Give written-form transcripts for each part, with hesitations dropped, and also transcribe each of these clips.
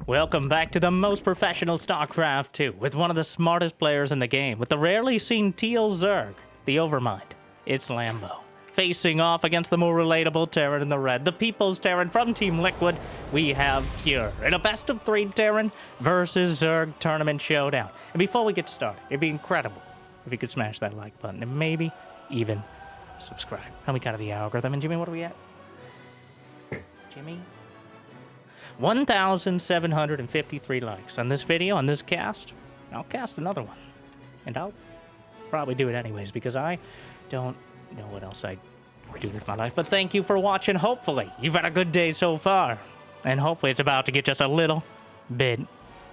Welcome back to the most professional StarCraft 2, with one of the smartest players in the game, with the rarely seen teal Zerg, the Overmind. It's Lambo. Facing off against the more relatable Terran in the red, the People's Terran from Team Liquid, we have Cure in a best-of-3 Terran versus Zerg tournament showdown. And before we get started, it'd be incredible if you could smash that like button and maybe even subscribe. How we got to the algorithm, and Jimmy, what are we at? Jimmy? 1,753 likes on this video, on this cast. I'll cast another one. And I'll probably do it anyways, because I don't know what else I do with my life. But thank you for watching. Hopefully, you've had a good day so far. And hopefully it's about to get just a little bit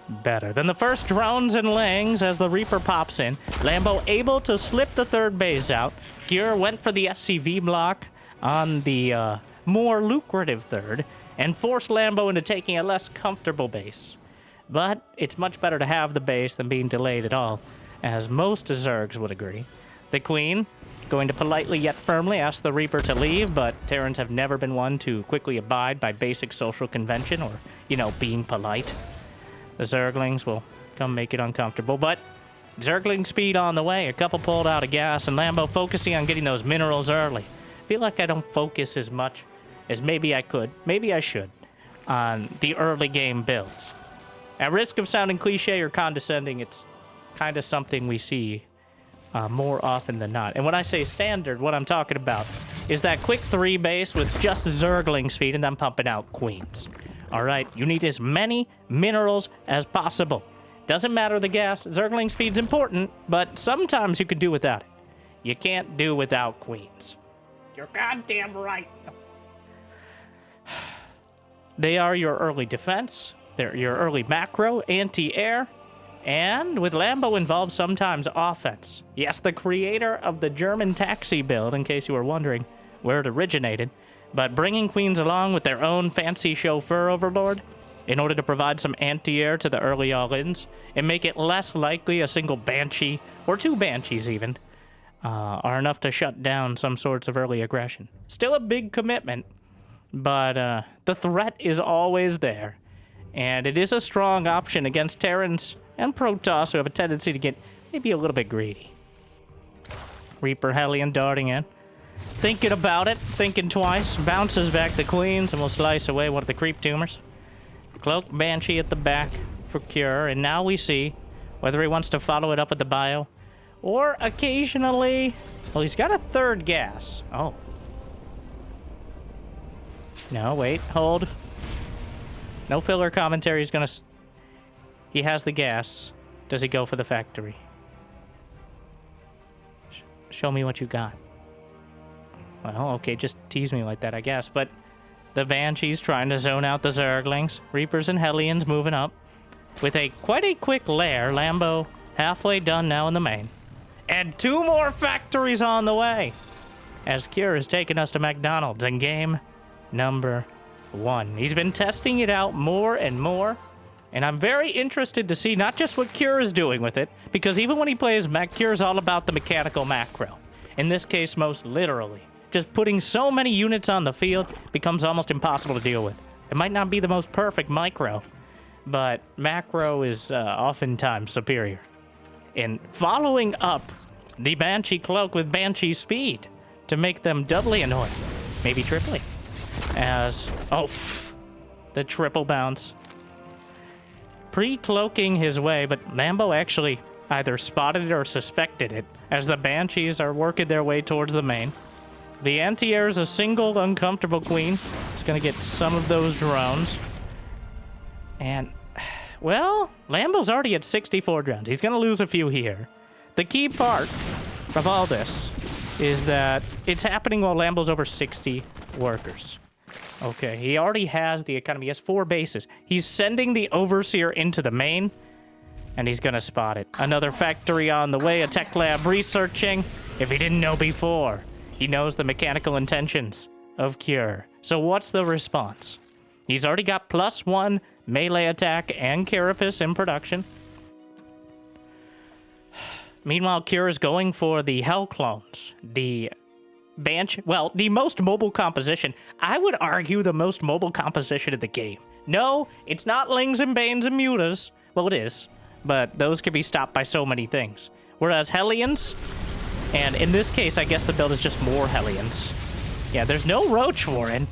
better. Then the first drones and langs as the Reaper pops in. Lambo able to slip the third base out. Cure went for the SCV block on the more lucrative third, and forced Lambo into taking a less comfortable base. But it's much better to have the base than being delayed at all, as most Zergs would agree. The Queen, going to politely yet firmly ask the Reaper to leave, but Terrans have never been one to quickly abide by basic social convention or, being polite. The Zerglings will come make it uncomfortable, but Zergling speed on the way, a couple pulled out of gas, and Lambo focusing on getting those minerals early. I feel like I don't focus as much as maybe I could, maybe I should, on the early game builds. At risk of sounding cliche or condescending, it's kind of something we see more often than not. And when I say standard, what I'm talking about is that quick 3 base with just Zergling speed and then pumping out queens. All right, you need as many minerals as possible. Doesn't matter the gas, Zergling speed's important, but sometimes you can do without it. You can't do without queens. You're goddamn right. They are your early defense, they're your early macro, anti-air, and with Lambo involved, sometimes offense. Yes, the creator of the German taxi build, in case you were wondering where it originated, but bringing queens along with their own fancy chauffeur overlord in order to provide some anti-air to the early all-ins and make it less likely a single Banshee, or 2 Banshees even, are enough to shut down some sorts of early aggression. Still a big commitment, but the threat is always there, and it is a strong option against Terrans and Protoss who have a tendency to get maybe a little bit greedy. Reaper Hellion darting in, thinking about it, thinking twice, bounces back the queens and will slice away one of the creep tumors. Cloak Banshee at the back for Cure, and now we see whether he wants to follow it up with the bio, or occasionally, well, he's got a third gas. Oh. No, wait, hold. No filler commentary. He's gonna... He has the gas. Does he go for the factory? Show me what you got. Well, okay, just tease me like that, I guess. But the Banshees trying to zone out the Zerglings. Reapers and Hellions moving up. With quite a quick lair. Lambo halfway done now in the main. And 2 more factories on the way, as Cure is taking us to McDonald's in game number 1. He's been testing it out more and more, and I'm very interested to see not just what Cure is doing with it, because even when he plays mech, Cure is all about the mechanical macro. In this case, most literally. Just putting so many units on the field becomes almost impossible to deal with. It might not be the most perfect micro, but macro is oftentimes superior. And following up the Banshee Cloak with Banshee Speed to make them doubly annoying, maybe triply. As, the triple bounce. Pre-cloaking his way, but Lambo actually either spotted it or suspected it, as the Banshees are working their way towards the main. The anti-air is a single uncomfortable queen. It's going to get some of those drones. And, well, Lambo's already at 64 drones. He's going to lose a few here. The key part of all this is that it's happening while Lambo's over 60 workers. Okay, he already has the economy. He has 4 bases. He's sending the Overseer into the main, and he's gonna spot it. Another factory on the way, a tech lab researching. If he didn't know before, he knows the mechanical intentions of Cure. So what's the response? He's already got +1 melee attack and Carapace in production. Meanwhile, Cure is going for the Hell Clones, the the most mobile composition. I would argue the most mobile composition of the game. No, it's not Lings and Banes and Mutas. Well, it is, but those can be stopped by so many things. Whereas Hellions, and in this case, I guess the build is just more Hellions. Yeah, there's no Roach Warren.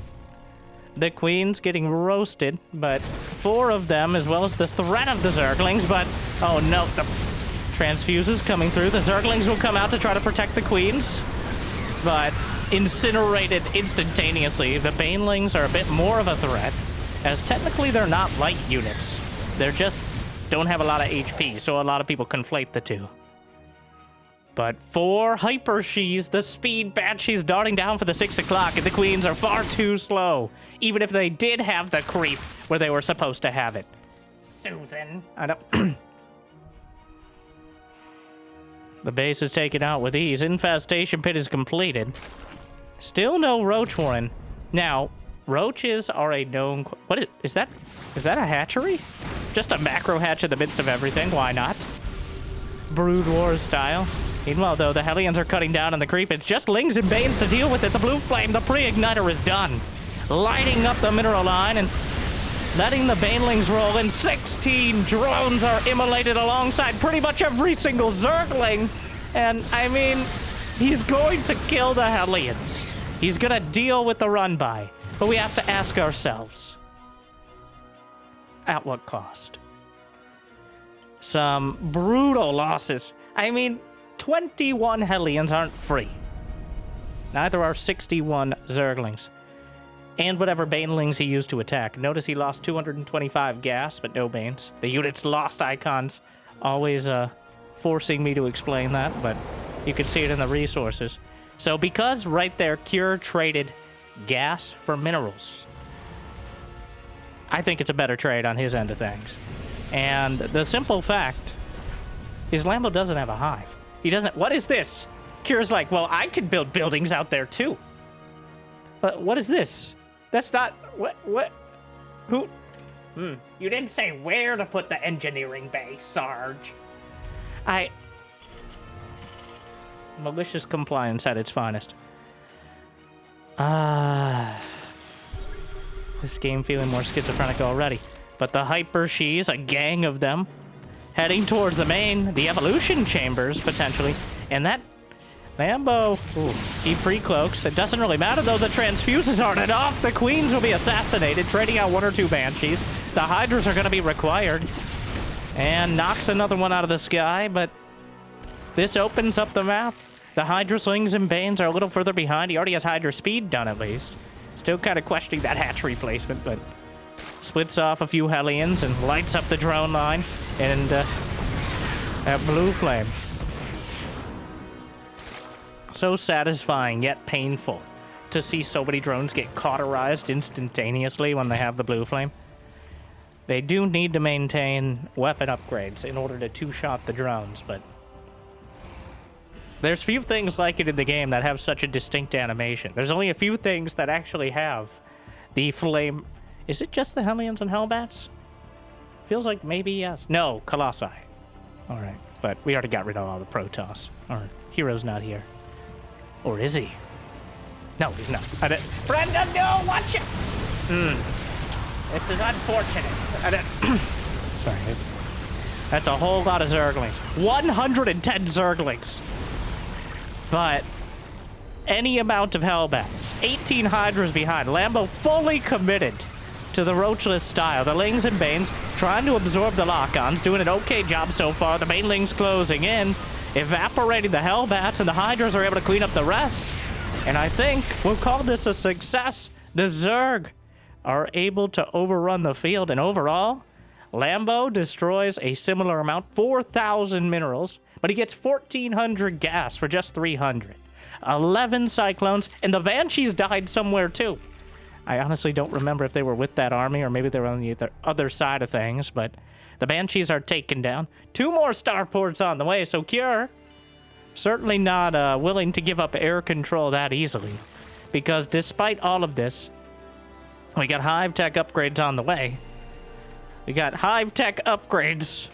The Queen's getting roasted, but 4 of them, as well as the threat of the Zerglings, but, oh no, the Transfuses coming through. The Zerglings will come out to try to protect the Queens, but incinerated instantaneously. The Banelings are a bit more of a threat, as technically they're not light units. They're just don't have a lot of HP, so a lot of people conflate the two. But 4 Hyper Shees, the speed Banshees darting down for the 6 o'clock, and the Queens are far too slow, even if they did have the creep where they were supposed to have it. Susan. I don't... The base is taken out with ease. Infestation Pit is completed. Still no Roach Warren. Now, roaches are a known... What is that? Is that a hatchery? Just a macro hatch in the midst of everything. Why not? Brood Wars style. Meanwhile, though, the Hellions are cutting down on the creep. It's just Lings and Banes to deal with it. The Blue Flame, the pre-igniter is done. Lighting up the mineral line and letting the Banelings roll. And 16 drones are immolated alongside pretty much every single Zergling. And, I mean, he's going to kill the Hellions. He's going to deal with the run-by. But we have to ask ourselves, at what cost? Some brutal losses. I mean, 21 Hellions aren't free. Neither are 61 Zerglings. And whatever Banelings he used to attack. Notice he lost 225 gas, but no Banes. The unit's lost icons. Always forcing me to explain that, but you can see it in the resources. So because right there, Cure traded gas for minerals, I think it's a better trade on his end of things. And the simple fact is Lambo doesn't have a hive. He doesn't... What is this? Cure's like, well, I could build buildings out there too. But what is this? That's not... What? Who? You didn't say where to put the engineering base, Sarge. Malicious compliance at its finest. This game feeling more schizophrenic already. But the Hyper Shees, a gang of them, heading towards the main, the evolution chambers, potentially. And that Lambo, he pre-cloaks. It doesn't really matter, though. The transfuses aren't enough. The Queens will be assassinated, trading out 1 or 2 Banshees. The Hydras are going to be required. And knocks another one out of the sky, but this opens up the map. The Hydra Slings and Banes are a little further behind. He already has Hydra Speed done, at least. Still kind of questioning that hatchery placement, but splits off a few Hellions and lights up the drone line. And that Blue Flame. So satisfying, yet painful, to see so many drones get cauterized instantaneously when they have the Blue Flame. They do need to maintain weapon upgrades in order to two-shot the drones, but there's few things like it in the game that have such a distinct animation. There's only a few things that actually have the flame. Is it just the Hellions and Hellbats? Feels like maybe yes. No, Colossi. All right, but we already got rid of all the Protoss. Our hero's not here. Or is he? No, he's not. Brenda, no, watch it! This is unfortunate. Sorry. That's a whole lot of Zerglings. 110 Zerglings. But any amount of Hellbats. 18 Hydras behind. Lambo fully committed to the Roachless style. The Lings and Banes trying to absorb the lock-ons. Doing an okay job so far. The Banelings closing in. Evaporating the Hellbats, and the Hydras are able to clean up the rest. And I think we'll call this a success. The Zerg are able to overrun the field, and overall, Lambo destroys a similar amount, 4,000 minerals, but he gets 1,400 gas for just 300. 11 Cyclones, and the Banshees died somewhere too. I honestly don't remember if they were with that army or maybe they were on the other side of things, but the Banshees are taken down. 2 more starports on the way, so Cure certainly not willing to give up air control that easily, because despite all of this, we got Hive Tech upgrades on the way. We got Hive Tech upgrades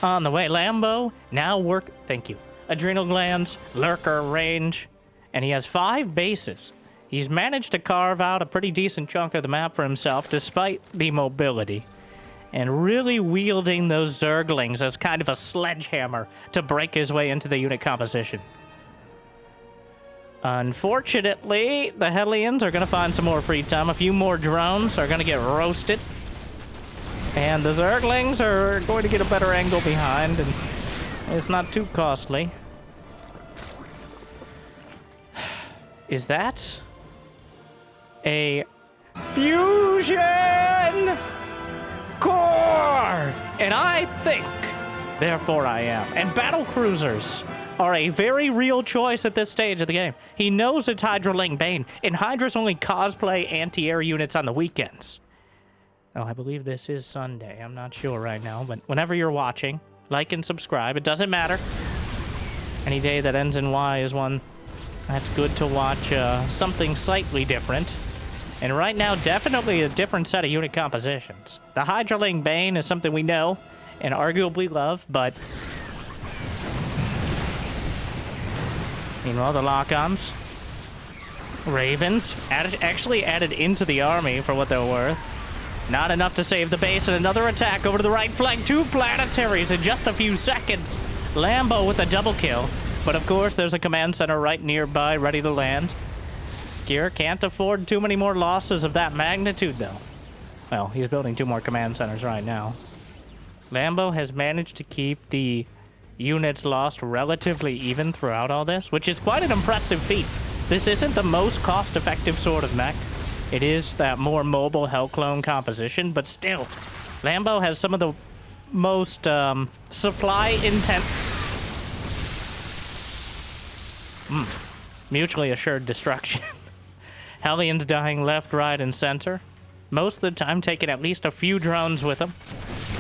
on the way. Lambo now thank you. Adrenal glands, lurker range, and he has 5 bases. He's managed to carve out a pretty decent chunk of the map for himself, despite the mobility. And really wielding those Zerglings as kind of a sledgehammer to break his way into the unit composition. Unfortunately, the Hellions are going to find some more free time. A few more drones are going to get roasted. And the Zerglings are going to get a better angle behind, and it's not too costly. Is that a fusion core? And I think, therefore I am. And Battlecruisers are a very real choice at this stage of the game. He knows it's Hydraling Bane, and Hydra's only cosplay anti-air units on the weekends. Oh, I believe this is Sunday. I'm not sure right now, but whenever you're watching, like and subscribe. It doesn't matter. Any day that ends in Y is one that's good to watch something slightly different. And right now, definitely a different set of unit compositions. The Hydraling Bane is something we know and arguably love, but meanwhile, the lock-ons, Ravens, actually added into the army for what they're worth. Not enough to save the base, and another attack over to the right flank. 2 planetaries in just a few seconds. Lambo with a double kill. But of course, there's a command center right nearby, ready to land. Gear can't afford too many more losses of that magnitude, though. Well, he's building 2 more command centers right now. Lambo has managed to keep the units lost relatively even throughout all this, which is quite an impressive feat. This isn't the most cost-effective sort of mech. It is that more mobile Hell Clone composition, but still, Lambo has some of the most supply-intent... mutually assured destruction. Hellions dying left, right, and center. Most of the time taking at least a few drones with him.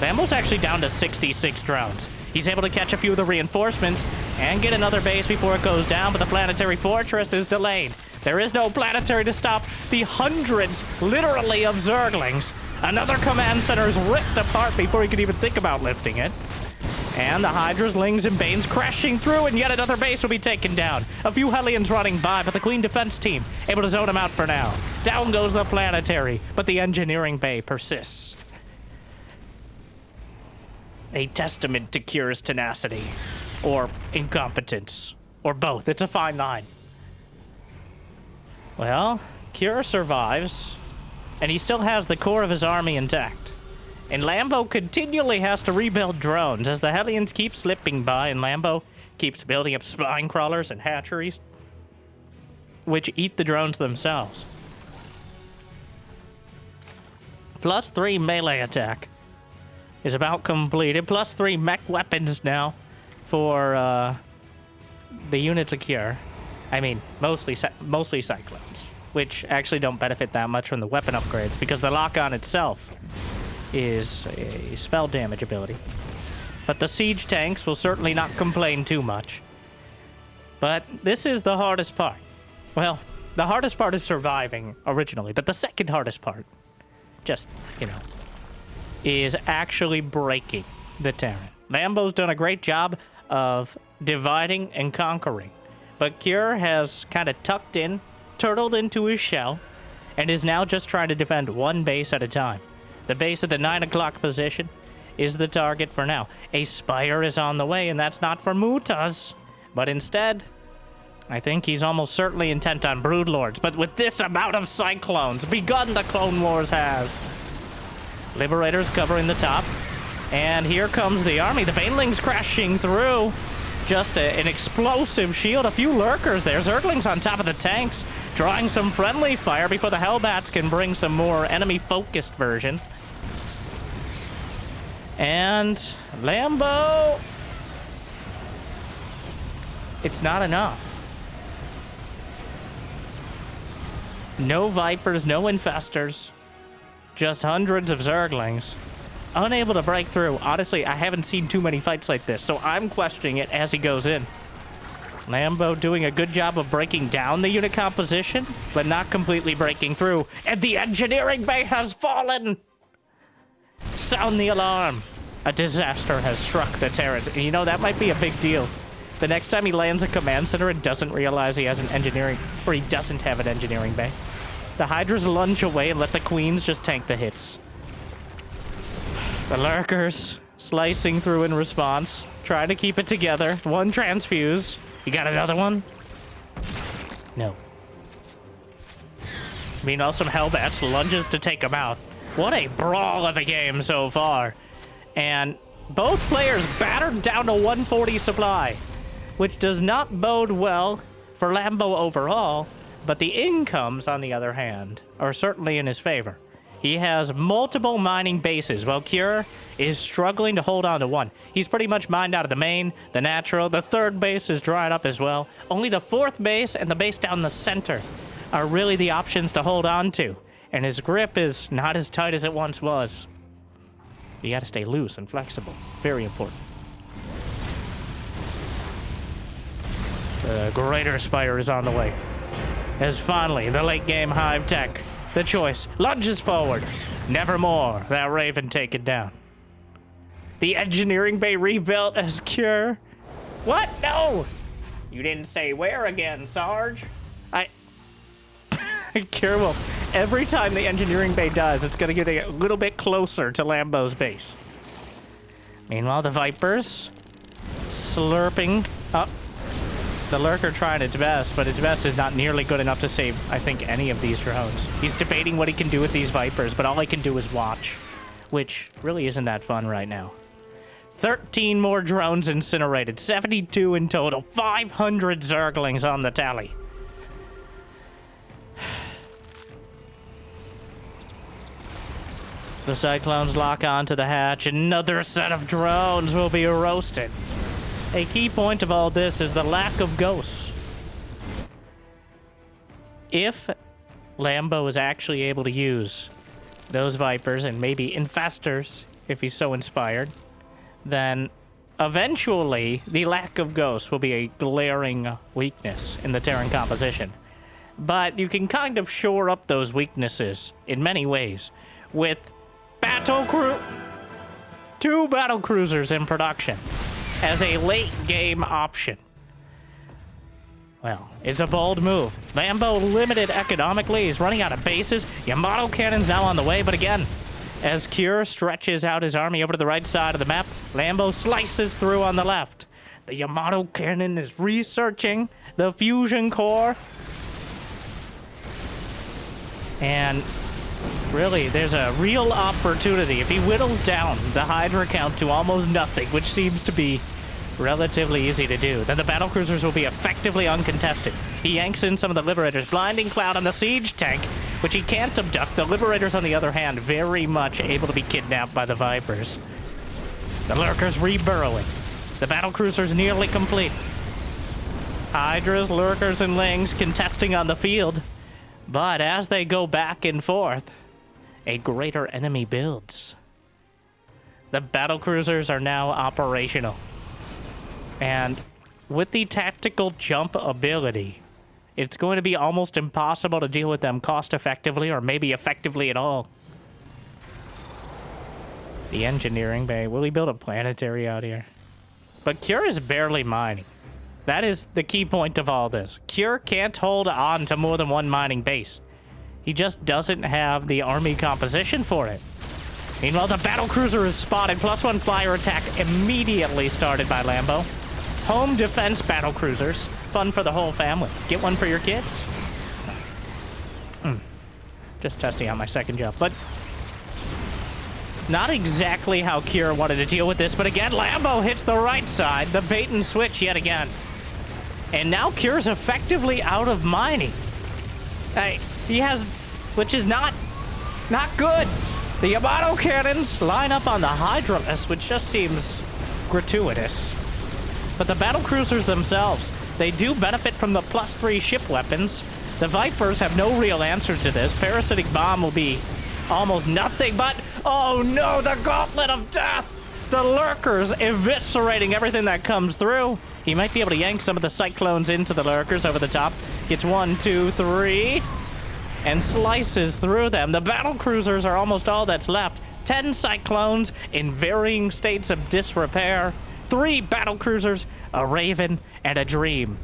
Lambo's actually down to 66 drones. He's able to catch a few of the reinforcements and get another base before it goes down, but the planetary fortress is delayed. There is no planetary to stop the hundreds, literally, of Zerglings. Another command center is ripped apart before he could even think about lifting it. And the Hydras, Lings, and Banes crashing through, and yet another base will be taken down. A few Hellions running by, but the Queen Defense team able to zone him out for now. Down goes the planetary, but the engineering bay persists. A testament to Kyr's tenacity, or incompetence, or both. It's a fine line. Well, Kyr survives, and he still has the core of his army intact. And Lambo continually has to rebuild drones as the Hellions keep slipping by, and Lambo keeps building up spine crawlers and hatcheries, which eat the drones themselves. +3 melee attack is about completed. +3 mech weapons now for the units of Kyr. I mean, mostly Cyclones, which actually don't benefit that much from the weapon upgrades because the lock-on itself is a spell damage ability. But the siege tanks will certainly not complain too much. But this is the hardest part. Well, the hardest part is surviving originally, but the second hardest part, just, you know, is actually breaking the Terran. Lambo's done a great job of dividing and conquering, but Kyr has kind of tucked in, turtled into his shell, and is now just trying to defend one base at a time. The base at the 9 o'clock position is the target for now. A spire is on the way, and that's not for Mutas. But instead, I think he's almost certainly intent on Broodlords. But with this amount of Cyclones, begun the Clone Wars has. Liberators covering the top. And here comes the army. The Banelings crashing through. Just an explosive shield. A few lurkers there. Zerglings on top of the tanks. Drawing some friendly fire before the Hellbats can bring some more enemy-focused version. And Lambo... it's not enough. No Vipers, no Infestors. Just hundreds of Zerglings. Unable to break through. Honestly, I haven't seen too many fights like this, so I'm questioning it as he goes in. Lambo doing a good job of breaking down the unit composition, but not completely breaking through. And the engineering bay has fallen! Sound the alarm. A disaster has struck the Terrans. And you know, that might be a big deal. The next time he lands a command center and doesn't realize he has an engineering, or he doesn't have an engineering bay. The Hydras lunge away and let the Queens just tank the hits. The Lurkers slicing through in response, trying to keep it together. One transfuse. You got another one? No. Meanwhile, some Hellbats lunges to take him out. What a brawl of a game so far. And both players battered down to 140 supply, which does not bode well for Lambo overall, but the incomes, on the other hand, are certainly in his favor. He has multiple mining bases, while Cure is struggling to hold on to one. He's pretty much mined out of the main, the natural, the third base is dried up as well. Only the fourth base and the base down the center are really the options to hold on to, and his grip is not as tight as it once was. You gotta stay loose and flexible. Very important. The Greater Spire is on the way. As finally, the late game Hive Tech, the choice, lunges forward. Nevermore, that Raven taken down. The engineering bay rebuilt as Cure. What? No! You didn't say where again, Sarge? Cure will. Every time the engineering bay does, it's gonna get a little bit closer to Lambo's base. Meanwhile, the Vipers slurping up. The Lurker trying its best, but its best is not nearly good enough to save, I think, any of these drones. He's debating what he can do with these Vipers, but all he can do is watch, which really isn't that fun right now. 13 more drones incinerated, 72 in total, 500 Zerglings on the tally. The Cyclones lock onto the hatch. Another set of drones will be roasted. A key point of all this is the lack of ghosts. If Lambo is actually able to use those Vipers and maybe Infestors, if he's so inspired, then eventually the lack of ghosts will be a glaring weakness in the Terran composition. But you can kind of shore up those weaknesses in many ways with two Battlecruisers in production as a late game option. Well, it's a bold move. Lambo limited economically. He's running out of bases. Yamato Cannon's now on the way, but again, as Cure stretches out his army over to the right side of the map, Lambo slices through on the left. The Yamato Cannon is researching the fusion core. And really, there's a real opportunity if he whittles down the Hydra count to almost nothing, which seems to be relatively easy to do. Then the Battlecruisers will be effectively uncontested. He yanks in some of the Liberators. Blinding Cloud on the Siege tank, which he can't abduct. The Liberators, on the other hand, very much able to be kidnapped by the Vipers. The Lurkers reburrowing. The Battlecruisers nearly complete. Hydras, Lurkers, and Lings contesting on the field. But as they go back and forth, a greater enemy builds. The Battlecruisers are now operational. And with the tactical jump ability, it's going to be almost impossible to deal with them cost-effectively or maybe effectively at all. The engineering bay. Will he build a planetary out here? But Cure is barely mining. That is the key point of all this. Cure can't hold on to more than one mining base. He just doesn't have the army composition for it. Meanwhile, the Battlecruiser is spotted. +1 flyer attack immediately started by Lambo. Home defense Battlecruisers. Fun for the whole family. Get one for your kids. Just testing out my second job. But not exactly how Cure wanted to deal with this. But again, Lambo hits the right side. The bait and switch yet again. And now Cure's effectively out of mining. He has, which is not good. The Yamato cannons line up on the Hydralus, which just seems gratuitous. But the Battlecruisers themselves, they do benefit from the +3 ship weapons. The Vipers have no real answer to this. Parasitic Bomb will be almost nothing, but oh no, the Gauntlet of Death! The Lurkers eviscerating everything that comes through. He might be able to yank some of the Cyclones into the Lurkers over the top. Gets 1, 2, 3, and slices through them. The Battlecruisers are almost all that's left. 10 Cyclones in varying states of disrepair. 3 Battlecruisers, a Raven, and a dream.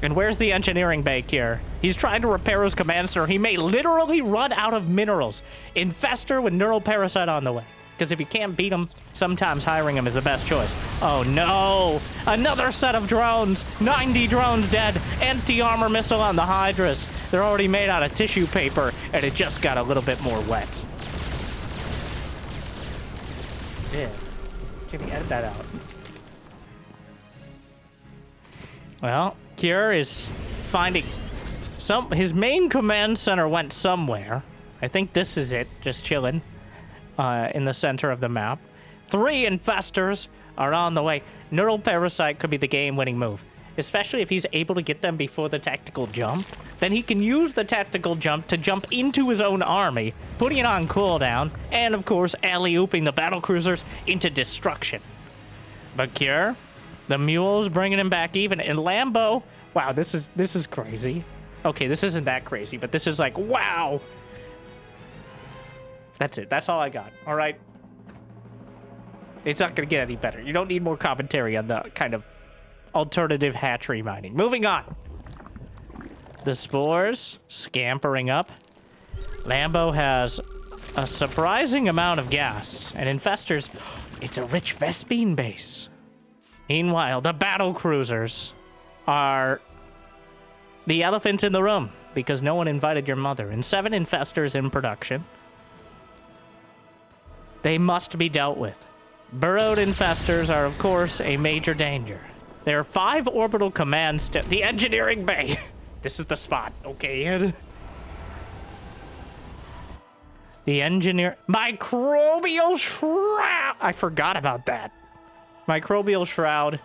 And where's the engineering bay here? He's trying to repair his command center. He may literally run out of minerals. Infestor with neural parasite on the way. Because if you can't beat him, sometimes hiring him is the best choice. Oh no! Another set of drones! 90 drones dead! Anti-armor missile on the Hydras. They're already made out of tissue paper, and it just got a little bit more wet. Yeah. Jimmy, edit that out. Well, Cure is finding his main command center went somewhere. I think this is it, just chilling in the center of the map. 3 infestors are on the way. Neural Parasite could be the game-winning move, especially if he's able to get them before the tactical jump. Then he can use the tactical jump to jump into his own army, putting it on cooldown, and of course, alley-ooping the Battlecruisers into destruction. But Cure, the mule's bringing him back even, and Lambo, wow, this is crazy. Okay, this isn't that crazy, but this is like, wow. That's it. That's all I got. All right. It's not going to get any better. You don't need more commentary on the kind of alternative hatchery mining. Moving on. The spores scampering up. Lambo has a surprising amount of gas. And infestors, it's a rich Vespine base. Meanwhile, the Battlecruisers are the elephant in the room because no one invited your mother. And 7 infestors in production. They must be dealt with. Burrowed infestors are, of course, a major danger. There are 5 orbital commands to the engineering bay. This is the spot, okay? The engineer... Microbial shroud! I forgot about that. Microbial shroud.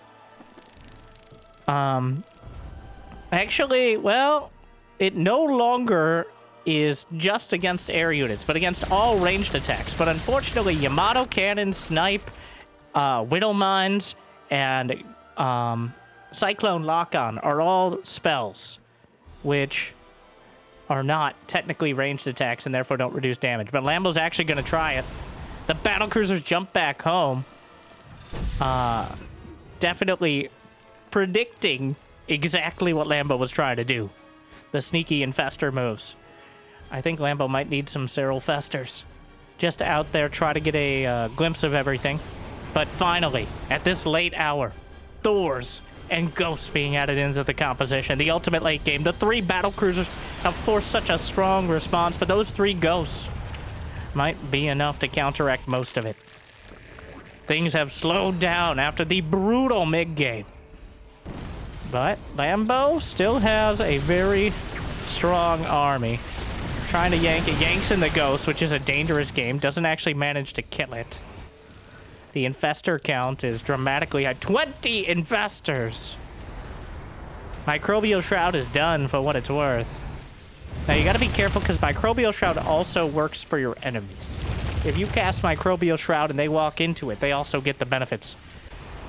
Actually, well, it no longer is just against air units, but against all ranged attacks. But unfortunately, Yamato Cannon, Snipe, Widow Mines, and Cyclone Lock-On are all spells, which are not technically ranged attacks and therefore don't reduce damage. But Lambo's actually going to try it. The Battlecruisers jump back home. Definitely predicting exactly what Lambo was trying to do. The sneaky infestor moves. I think Lambo might need some Cyril Festers. Just out there, try to get a glimpse of everything. But finally, at this late hour, Thors and Ghosts being added into the composition. The ultimate late game. The 3 Battlecruisers have forced such a strong response, but those 3 Ghosts might be enough to counteract most of it. Things have slowed down after the brutal mid-game. But Lambo still has a very strong army. Trying to yank it. Yanks in the Ghost, which is a dangerous game. Doesn't actually manage to kill it. The infestor count is dramatically high. 20 infestors! Microbial Shroud is done for what it's worth. Now you gotta be careful because Microbial Shroud also works for your enemies. If you cast Microbial Shroud and they walk into it, they also get the benefits.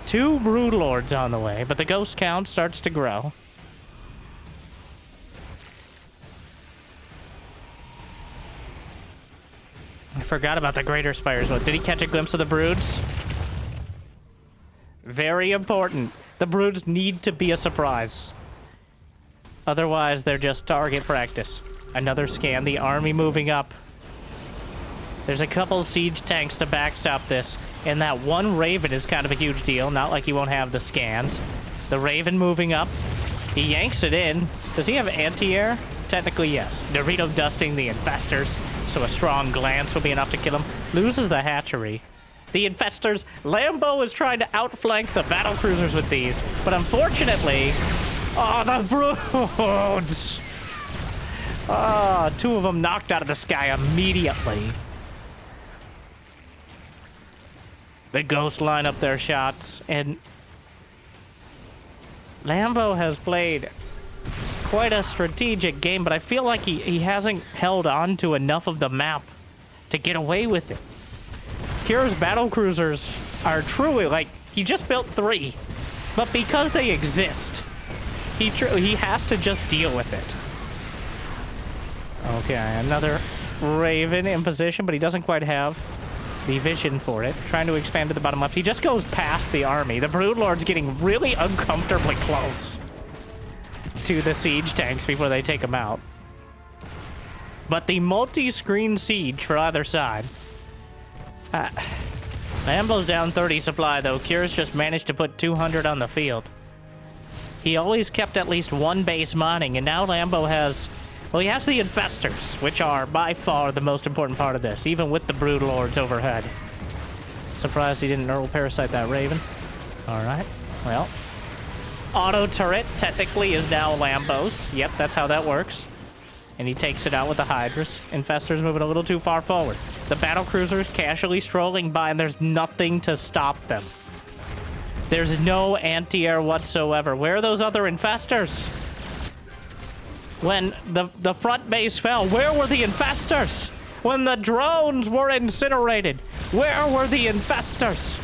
2 Broodlords on the way, but the Ghost count starts to grow. I forgot about the Greater Spires. Did he catch a glimpse of the Broods? Very important. The Broods need to be a surprise. Otherwise, they're just target practice. Another scan. The army moving up. There's a couple siege tanks to backstop this. And that one Raven is kind of a huge deal. Not like he won't have the scans. The Raven moving up. He yanks it in. Does he have anti-air? Technically, yes. Dorito dusting the infestors, so a strong glance will be enough to kill him. Loses the hatchery. The infestors, Lambo is trying to outflank the Battlecruisers with these, but unfortunately, oh, the Broods! Oh, 2 of them knocked out of the sky immediately. The Ghosts line up their shots, and Lambo has played quite a strategic game, but I feel like he hasn't held on to enough of the map to get away with it. Kira's Battlecruisers are truly, like, he just built 3, but because they exist, he has to just deal with it. Okay, another Raven in position, but he doesn't quite have the vision for it, trying to expand to the bottom left. He just goes past the army. The Broodlord's getting really uncomfortably close to the siege tanks before they take them out. But the multi-screen siege for either side. Lambo's down 30 supply, though. Cure's just managed to put 200 on the field. He always kept at least one base mining, and now Lambo has... Well, he has the Infestors, which are by far the most important part of this, even with the Broodlords overhead. Surprised he didn't neural parasite that Raven. Alright, well. Auto turret, technically, is now Lambo's. Yep, that's how that works. And he takes it out with the Hydras. Infestors moving a little too far forward. The Battlecruisers casually strolling by, and there's nothing to stop them. There's no anti-air whatsoever. Where are those other Infestors? When the front base fell, where were the Infestors? When the drones were incinerated, where were the Infestors?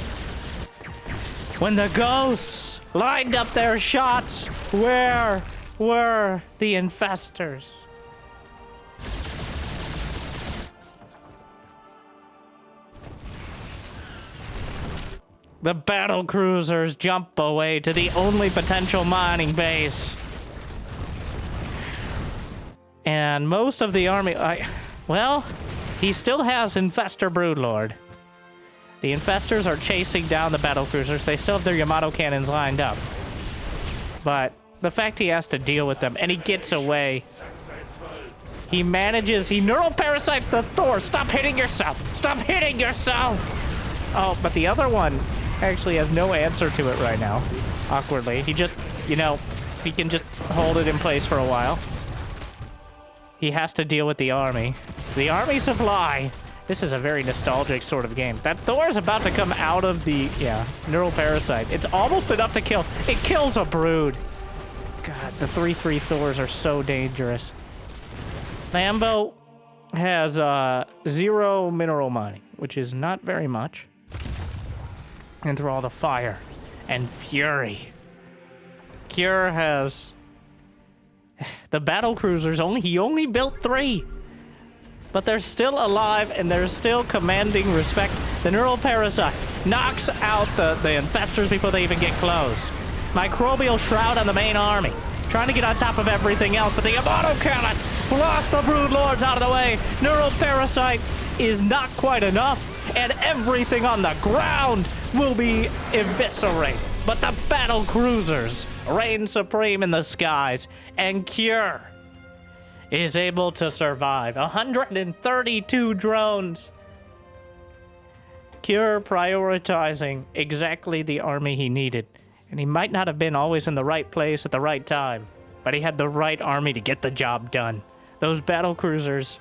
When the ghosts lined up their shots, where were the Infestors? The Battlecruisers jump away to the only potential mining base. And most of the army... well, he still has Infestor Broodlord. The Infestors are chasing down the Battlecruisers. They still have their Yamato cannons lined up. But the fact he has to deal with them, and he gets away... He manages... He neural parasites the Thor! Stop hitting yourself! Stop hitting yourself! Oh, but the other one actually has no answer to it right now. Awkwardly. He just, you know, he can just hold it in place for a while. He has to deal with the army. The army supply. This is a very nostalgic sort of game. That Thor is about to come out of the, neural parasite. It's almost enough to kill. It kills a brood. God, the 3/3 Thors are so dangerous. Lambo has 0 mineral mining, which is not very much. And through all the fire and fury. Cure has... The Battlecruisers, he only built 3. But they're still alive and they're still commanding respect. The neural parasite knocks out the Infestors before they even get close. Microbial shroud on the main army. Trying to get on top of everything else, but the Yamato cannons blast the Broodlords out of the way. Neural parasite is not quite enough. And everything on the ground will be eviscerated. But the Battlecruisers reign supreme in the skies, and Cure is able to survive. 132 drones. Cure prioritizing exactly the army he needed. And he might not have been always in the right place at the right time, but he had the right army to get the job done. Those Battlecruisers,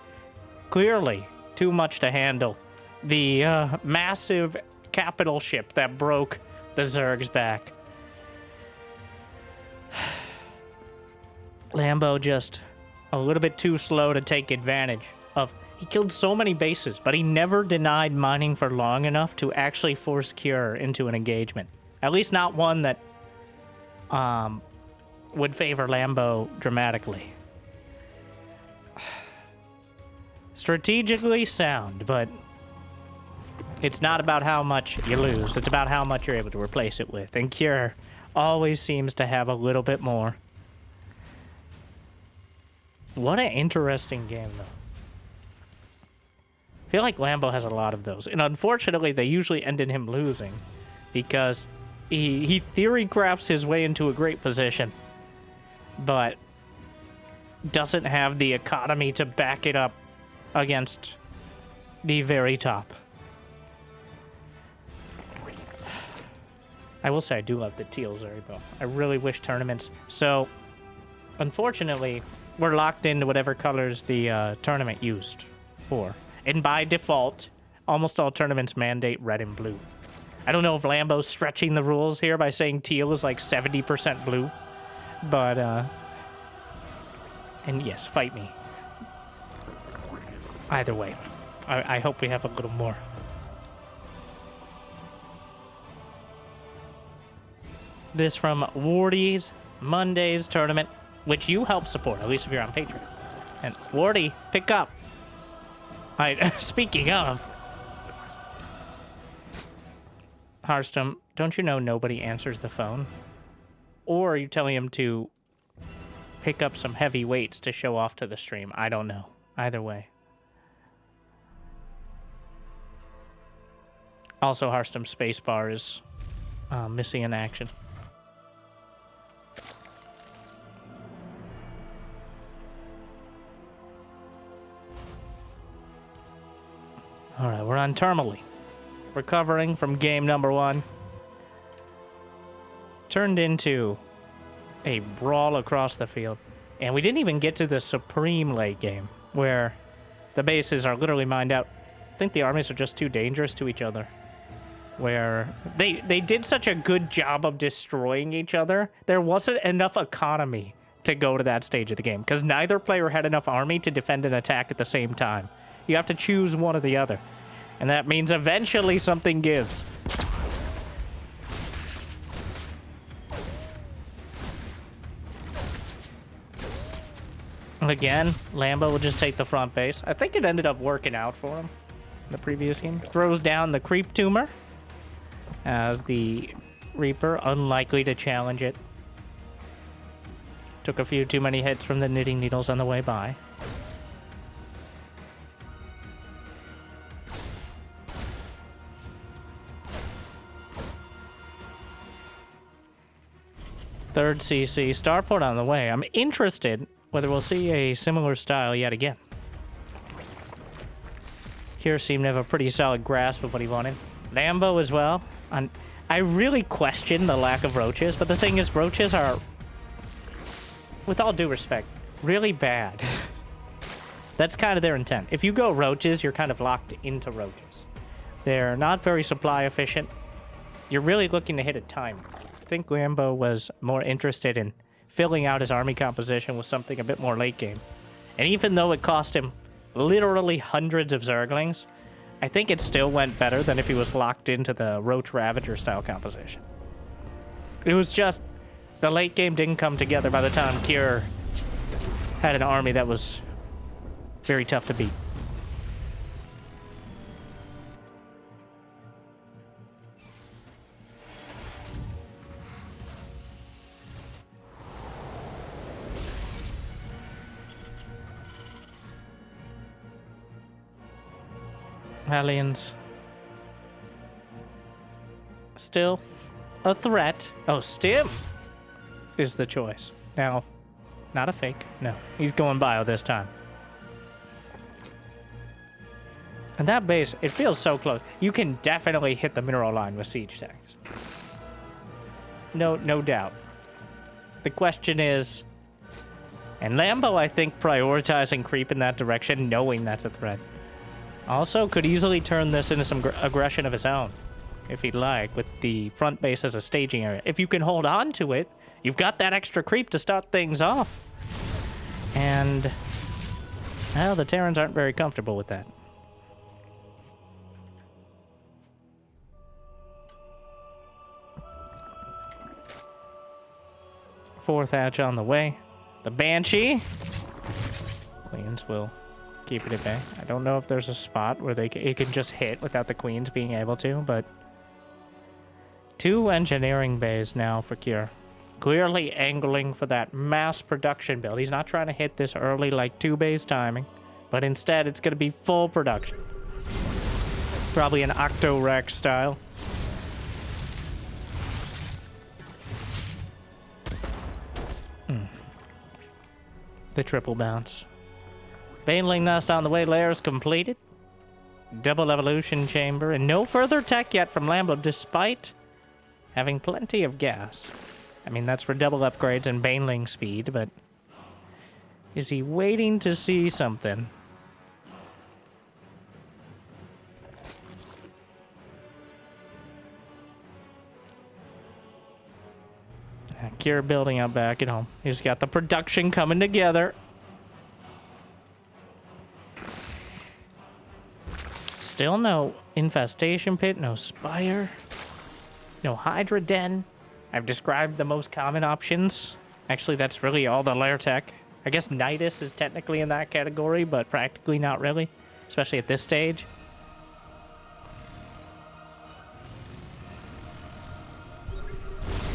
clearly too much to handle. The massive capital ship that broke the Zerg's back. Lambo just a little bit too slow to take advantage of. He killed so many bases, but he never denied mining for long enough to actually force Cure into an engagement. At least not one that would favor Lambo dramatically. Strategically sound, but it's not about how much you lose. It's about how much you're able to replace it with. And Cure always seems to have a little bit more. What an interesting game, though. I feel like Lambo has a lot of those. And unfortunately, they usually end in him losing. Because he theory crafts his way into a great position. But doesn't have the economy to back it up against the very top. I will say I do love the teal Zerg, though. I really wish tournaments... So, unfortunately, we're locked into whatever colors the tournament used for. And by default, almost all tournaments mandate red and blue. I don't know if Lambo's stretching the rules here by saying teal is like 70% blue. But, and yes, fight me. Either way, I hope we have a little more. This from Wardi's Monday's tournament, which you help support, at least if you're on Patreon. And Wardi, pick up. Speaking of, Hearthstone, don't you know nobody answers the phone? Or are you telling him to pick up some heavy weights to show off to the stream? I don't know. Either way. Also, Hearthstone spacebar is missing in action. Alright, we're on Termali. Recovering from game number 1. Turned into a brawl across the field. And we didn't even get to the supreme late game, where the bases are literally mined out. I think the armies are just too dangerous to each other. Where they did such a good job of destroying each other, there wasn't enough economy to go to that stage of the game, because neither player had enough army to defend an attack at the same time. You have to choose one or the other. And that means eventually something gives. Again, Lambo will just take the front base. I think it ended up working out for him in the previous game. Throws down the creep tumor as the Reaper, unlikely to challenge it. Took a few too many hits from the knitting needles on the way by. Third CC, Starport on the way. I'm interested whether we'll see a similar style yet again. Kier seemed to have a pretty solid grasp of what he wanted. Lambo as well. I really question the lack of roaches, but the thing is, roaches are, with all due respect, really bad. That's kind of their intent. If you go roaches, you're kind of locked into roaches. They're not very supply efficient. You're really looking to hit a time. I think Lambo was more interested in filling out his army composition with something a bit more late game. And even though it cost him literally hundreds of Zerglings, I think it still went better than if he was locked into the Roach Ravager style composition. It was just, the late game didn't come together by the time Kier had an army that was very tough to beat. Aliens. Still a threat. Oh, Stim is the choice. Now, not a fake. No, he's going bio this time. And that base, it feels so close. You can definitely hit the mineral line with siege tanks. No doubt. The question is, and Lambo, I think, prioritizing creep in that direction, knowing that's a threat. Also, could easily turn this into some aggression of his own, if he'd like, with the front base as a staging area. If you can hold on to it, you've got that extra creep to start things off. And, well, the Terrans aren't very comfortable with that. Fourth hatch on the way. The Banshee. Queens will keep it at bay. I don't know if there's a spot where it can just hit without the queens being able to, but 2 engineering bays now for Kier. Clearly angling for that mass production build. He's not trying to hit this early like 2 bays timing, but instead it's going to be full production. Probably an Octo-Rex style. The triple bounce. Baneling Nest on the way, layers completed. Double evolution chamber, and no further tech yet from Lambo, despite having plenty of gas. I mean, that's for double upgrades and baneling speed, but is he waiting to see something? Kier building up back at home. He's got the production coming together. Still no infestation pit, no spire, no hydra den. I've described the most common options. Actually, that's really all the lair tech. I guess Nidus is technically in that category, but practically not really, especially at this stage.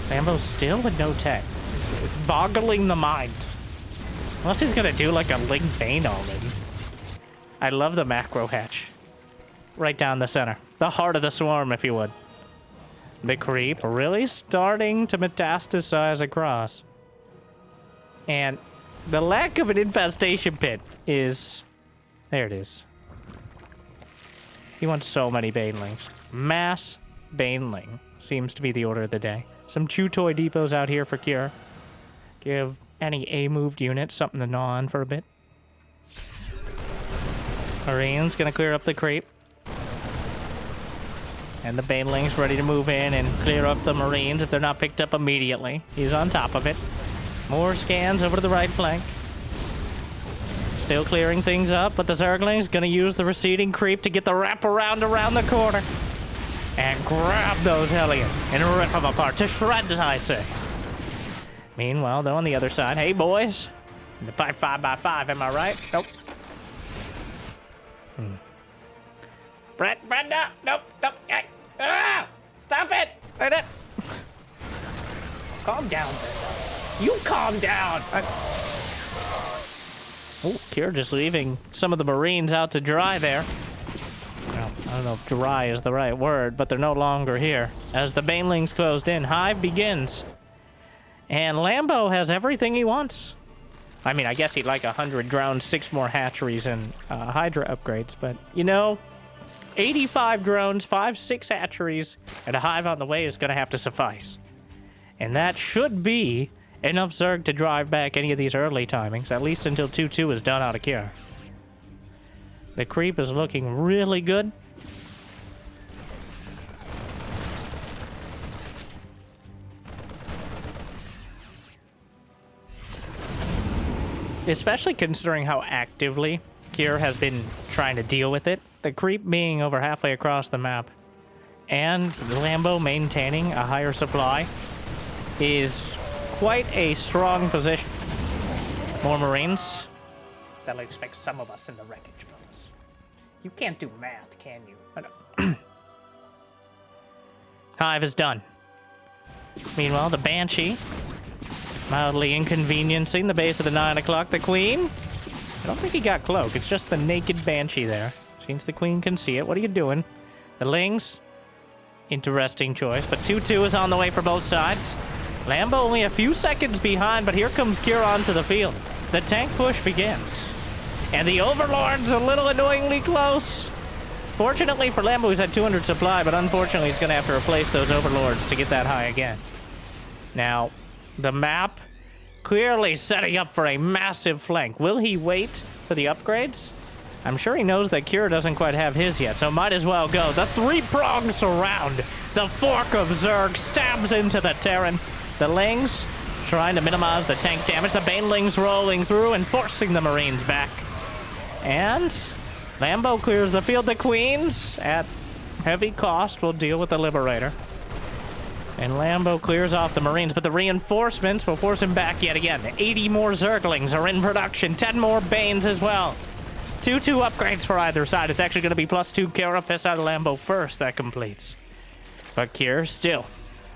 Lambo still with no tech. It's boggling the mind. Unless he's gonna do like a Ling Bane already. I love the macro hatch. Right down the center. The heart of the swarm, if you would. The creep really starting to metastasize across. And the lack of an infestation pit is... There it is. He wants so many banelings. Mass baneling seems to be the order of the day. Some chew toy depots out here for Cure. Give any A-moved unit something to gnaw on for a bit. Marine's gonna clear up the creep. And the banelings ready to move in and clear up the Marines if they're not picked up immediately. He's on top of it. More scans over to the right flank. Still clearing things up, but the Zergling's gonna use the receding creep to get the wraparound around the corner. And grab those Hellions and rip them apart to shreds, as I say. Meanwhile, though, on the other side, hey, boys. The pipe 5x5, am I right? Nope. Brenda! Nope, nope. Hey. Ah! Stop it! Brenda! Calm down, Brenda. You calm down! Oh, Kier just leaving some of the Marines out to dry there. Well, I don't know if dry is the right word, but they're no longer here. As the banelings closed in, Hive begins. And Lambo has everything he wants. I mean, I guess he'd like 100 drones, 6 more hatcheries, and Hydra upgrades, but, you know, 85 drones, 5-6 hatcheries, and a Hive on the way is going to have to suffice. And that should be enough Zerg to drive back any of these early timings, at least until 2-2 is done out of Cure. The creep is looking really good. Especially considering how actively Cure has been trying to deal with it. The creep being over halfway across the map and Lambo maintaining a higher supply is quite a strong position. More Marines. That'll expect some of us in the wreckage, brothers. You can't do math, can you? Hive is done. Meanwhile, the Banshee mildly inconveniencing the base of the 9 o'clock. The Queen? I don't think he got Cloak. It's just the naked Banshee there. Means the Queen can see it. What are you doing? The Lings? Interesting choice, but 2-2 is on the way for both sides. Lambo only a few seconds behind, but here comes Cure onto the field. The tank push begins. And the Overlord's a little annoyingly close. Fortunately for Lambo, he's at 200 supply, but unfortunately he's going to have to replace those Overlords to get that high again. Now, the map clearly setting up for a massive flank. Will he wait for the upgrades? I'm sure he knows that Cure doesn't quite have his yet, so might as well go. The 3-prong surround. The fork of Zerg stabs into the Terran. The Lings trying to minimize the tank damage. The Banelings rolling through and forcing the Marines back. And Lambo clears the field. The Queens, at heavy cost, will deal with the Liberator. And Lambo clears off the Marines, but the reinforcements will force him back yet again. 80 more Zerglings are in production. 10 more Banes as well. 2-2 upgrades for either side. It's actually going to be +2 Carapace out of Lambo first that completes. But Cure, still,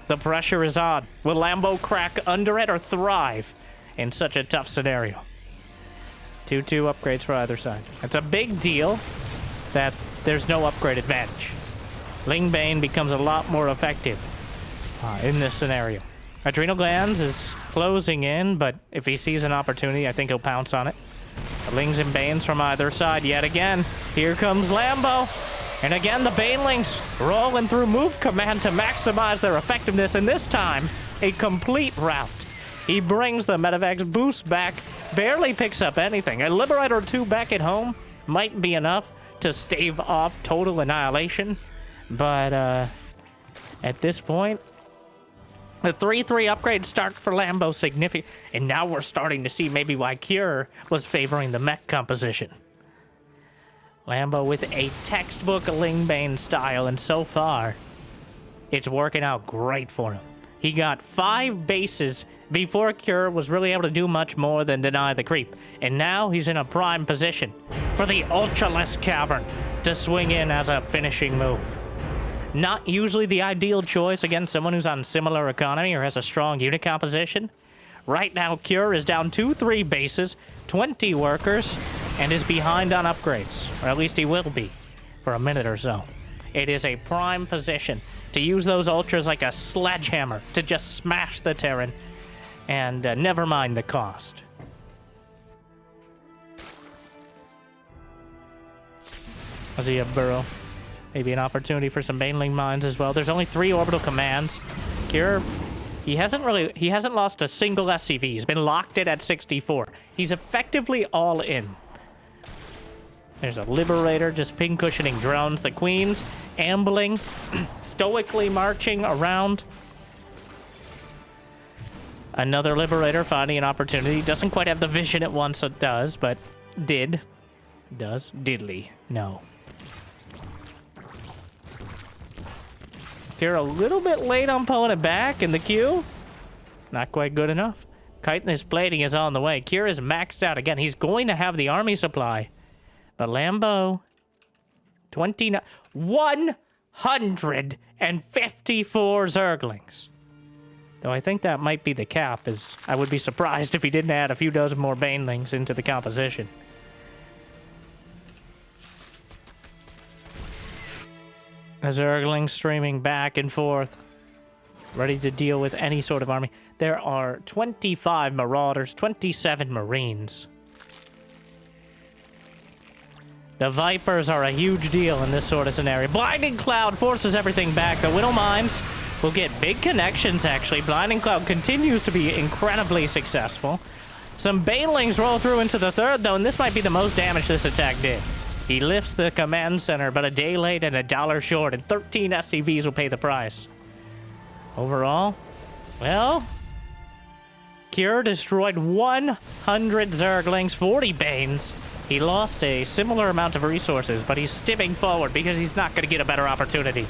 the pressure is on. Will Lambo crack under it or thrive in such a tough scenario? 2-2 upgrades for either side. It's a big deal that there's no upgrade advantage. Ling Bane becomes a lot more effective in this scenario. Adrenal Glands is closing in, but if he sees an opportunity, I think he'll pounce on it. The Lings and Banes from either side yet again. Here comes Lambo. And again, the Banelings rolling through move command to maximize their effectiveness. And this time, a complete rout. He brings the Medivacs boost back, barely picks up anything. A Liberator or 2 back at home might be enough to stave off total annihilation. But at this point, the 3-3 upgrades start for Lambo significant, and now we're starting to see maybe why Cure was favoring the mech composition. Lambo with a textbook Lingbane style, and so far, it's working out great for him. He got 5 bases before Cure was really able to do much more than deny the creep, and now he's in a prime position for the Ultralisk Cavern to swing in as a finishing move. Not usually the ideal choice against someone who's on similar economy or has a strong unit composition. Right now, Cure is down 2-3 bases, 20 workers, and is behind on upgrades. Or at least he will be for a minute or so. It is a prime position to use those ultras like a sledgehammer to just smash the Terran, and never mind the cost. Does he have burrow? Maybe an opportunity for some baneling mines as well. There's only 3 orbital commands. Cure, he hasn't lost a single SCV. He's been locked in at 64. He's effectively all in. There's a Liberator just pin-cushioning drones. The Queens ambling, stoically marching around. Another Liberator finding an opportunity. Doesn't quite have the vision it once does, but did. Does. Diddly. No. You're a little bit late on pulling it back in the queue. Not quite good enough. Chitinous plating is on the way. Cure is maxed out again. He's going to have the army supply. But Lambo, 154 Zerglings. Though I think that might be the cap, as I would be surprised if he didn't add a few dozen more banelings into the composition. A Zergling streaming back and forth, ready to deal with any sort of army. There are 25 Marauders, 27 Marines. The Vipers are a huge deal in this sort of scenario. Blinding Cloud forces everything back. The Widow Mines will get big connections, actually. Blinding Cloud continues to be incredibly successful. Some Banelings roll through into the third, though, and this might be the most damage this attack did. He lifts the command center, but a day late and $1 short, and 13 SCVs will pay the price. Overall, well, Cure destroyed 100 Zerglings, 40 Banes. He lost a similar amount of resources, but he's stimming forward because he's not going to get a better opportunity.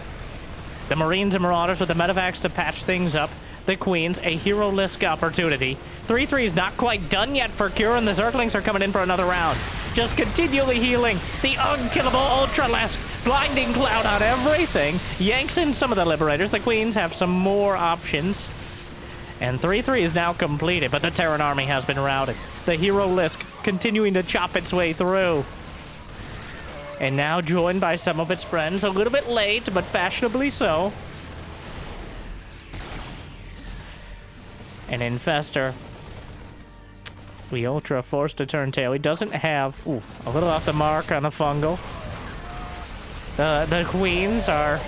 The Marines and Marauders with the medevacs to patch things up. The Queens, a hero-less opportunity. 3-3 is not quite done yet for Cure, and the Zerglings are coming in for another round. Just continually healing. The unkillable Ultralisk. Blinding Cloud on everything. Yanks in some of the Liberators. The Queens have some more options. And 3-3 is now completed, but the Terran army has been routed. The Hero Lisk continuing to chop its way through. And now joined by some of its friends. A little bit late, but fashionably so. An Infestor. The Ultra forced to turn tail. He doesn't have... Ooh, a little off the mark on the fungal. The Queens are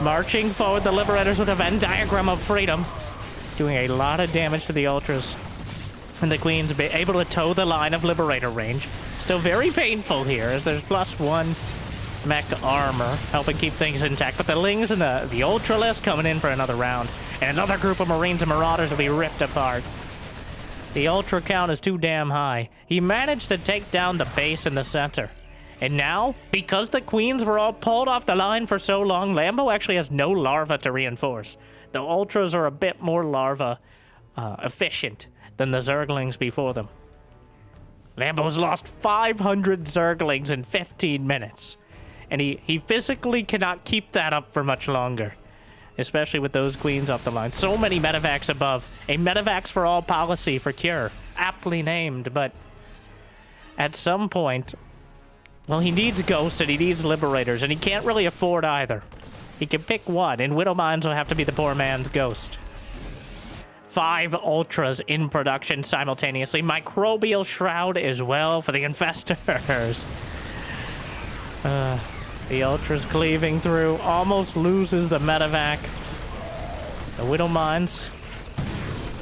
marching forward. The Liberators with a Venn diagram of freedom. Doing a lot of damage to the Ultras. And the Queens be able to toe the line of Liberator range. Still very painful here, as there's +1 mech armor, helping keep things intact. But the Lings and the Ultralisk coming in for another round. And another group of Marines and Marauders will be ripped apart. The Ultra count is too damn high. He managed to take down the base in the center. And now, because the Queens were all pulled off the line for so long, Lambo actually has no larva to reinforce. The Ultras are a bit more larva efficient than the Zerglings before them. Lambo's lost 500 Zerglings in 15 minutes. And he physically cannot keep that up for much longer. Especially with those Queens off the line. So many medevacs above. A medevacs for all policy for Cure. Aptly named, but at some point, well, he needs Ghosts and he needs Liberators, and he can't really afford either. He can pick one, and Widow Mines will have to be the poor man's Ghost. 5 Ultras in production simultaneously. Microbial Shroud as well for the Infestors. The Ultra's cleaving through, almost loses the medevac. The Widow Mines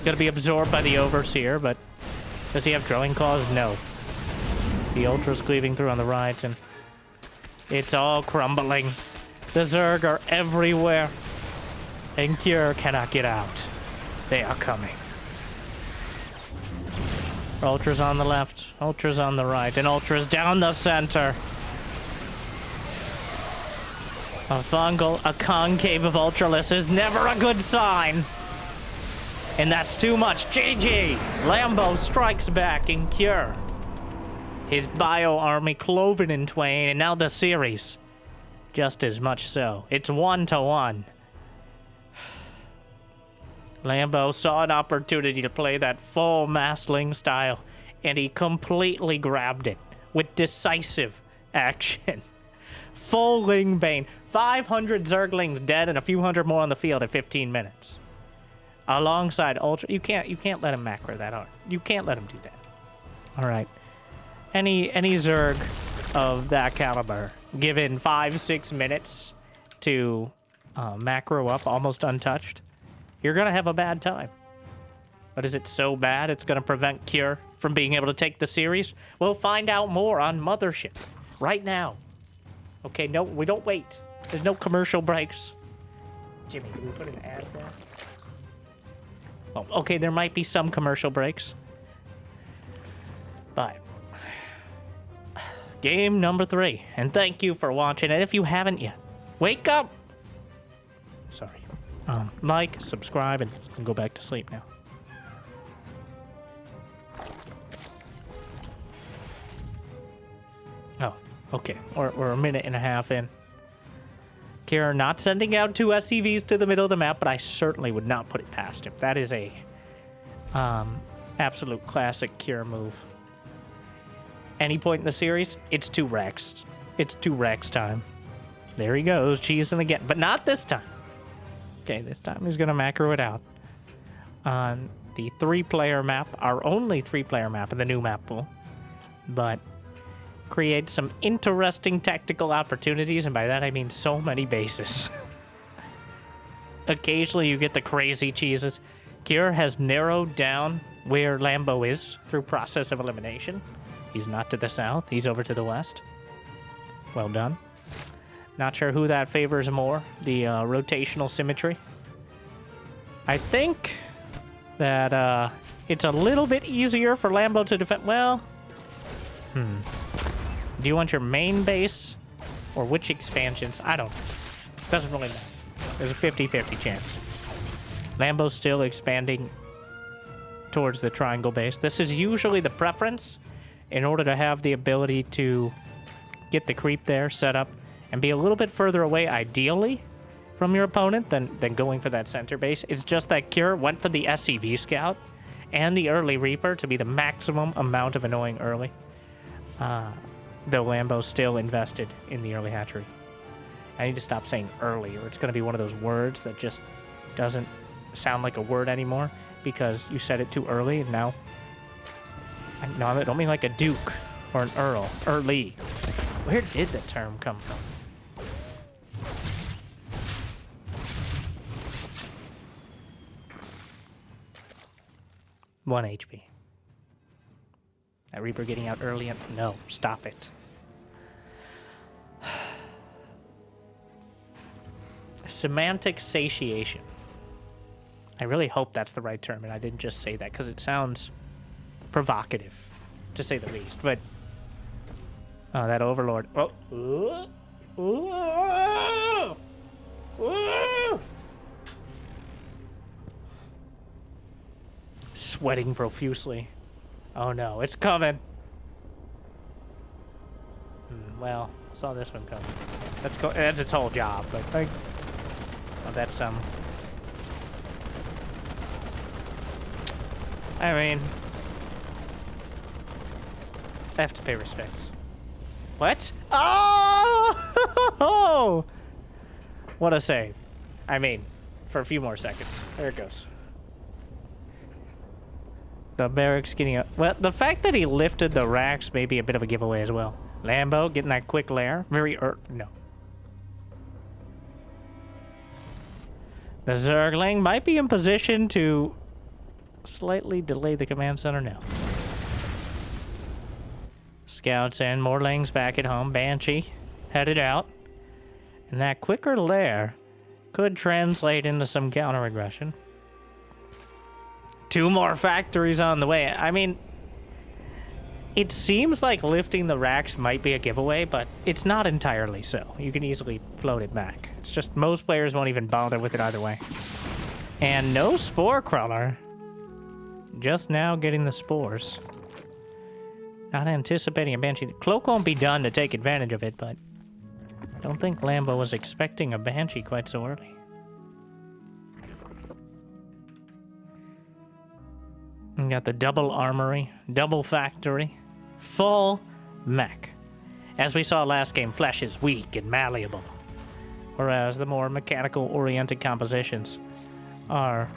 gonna be absorbed by the Overseer, but does he have Drawing Claws? No. The Ultra's cleaving through on the right, and it's all crumbling. The Zerg are everywhere, and Cure cannot get out. They are coming. Ultra's on the left, Ultra's on the right, and Ultra's down the center. A fungal, a concave of Ultralisk is never a good sign. And that's too much. GG! Lambo strikes back in Cure. His bio army cloven in twain, and now the series Just as much so. It's 1-to-1. Lambo saw an opportunity to play that full massling style, and he completely grabbed it with decisive action. Full Ling Bane. 500 Zerglings dead and a few hundred more on the field at 15 minutes. Alongside Ultra. You can't let him macro that hard. You can't let him do that. Alright. Any Zerg of that caliber, given 5-6 minutes to macro up almost untouched, you're gonna have a bad time. But is it so bad it's gonna prevent Cure from being able to take the series? We'll find out more on Mothership right now. Okay, no, we don't wait. There's no commercial breaks. Jimmy, do we put an ad there? Oh, okay, there might be some commercial breaks. But game number 3. And thank you for watching. And if you haven't yet, wake up. Sorry. Like, subscribe, and go back to sleep now. Oh, okay. We're a minute and a half in. Kira not sending out 2 SCVs to the middle of the map, but I certainly would not put it past him. That is a absolute classic Kira move. Any point in the series, it's 2 Rex. It's 2 Rex time. There he goes, cheesing again, but not this time. Okay, this time he's gonna macro it out on the 3-player map, our only 3-player map in the new map pool, but create some interesting tactical opportunities, and by that I mean so many bases. Occasionally you get the crazy cheeses. Cure has narrowed down where Lambo is through process of elimination. He's not to the south, he's over to the west. Well done. Not sure who that favors more, the rotational symmetry. I think that it's a little bit easier for Lambo to defend. Well, do you want your main base or which expansions? I don't know. Doesn't really matter. There's a 50-50 chance. Lambo's still expanding towards the triangle base. This is usually the preference in order to have the ability to get the creep there set up and be a little bit further away, ideally, from your opponent than going for that center base. It's just that Cure went for the SCV Scout and the early Reaper to be the maximum amount of annoying early. Though Lambo's still invested in the early hatchery. I need to stop saying early, or it's going to be one of those words that just doesn't sound like a word anymore because you said it too early, and now... No, I don't mean like a duke or an earl. Early. Where did the term come from? One HP. That Reaper getting out early and... No, stop it. Semantic satiation. I really hope that's the right term, and I didn't just say that because it sounds provocative, to say the least. But oh, that Overlord! Oh, sweating profusely. Oh no, it's coming. Well, saw this one coming. Let's go. That's its whole job, but like, oh, that's I mean, I have to pay respects. What? Oh! What a save. I mean, for a few more seconds. There it goes. The barracks getting up. Well, the fact that he lifted the racks may be a bit of a giveaway as well. Lambo getting that quick lair. Very no. The Zergling might be in position to slightly delay the command center now. Scouts in, more Lings back at home. Banshee headed out. And that quicker lair could translate into some counter-aggression. 2 more factories on the way. I mean, it seems like lifting the racks might be a giveaway, but it's not entirely so. You can easily float it back. It's just most players won't even bother with it either way. And no Spore Crawler. Just now getting the spores. Not anticipating a Banshee. The Cloak won't be done to take advantage of it, but Don't think Lambo was expecting a Banshee quite so early. We got the double armory, double factory, full mech. As we saw last game, flesh is weak and malleable, whereas the more mechanical-oriented compositions are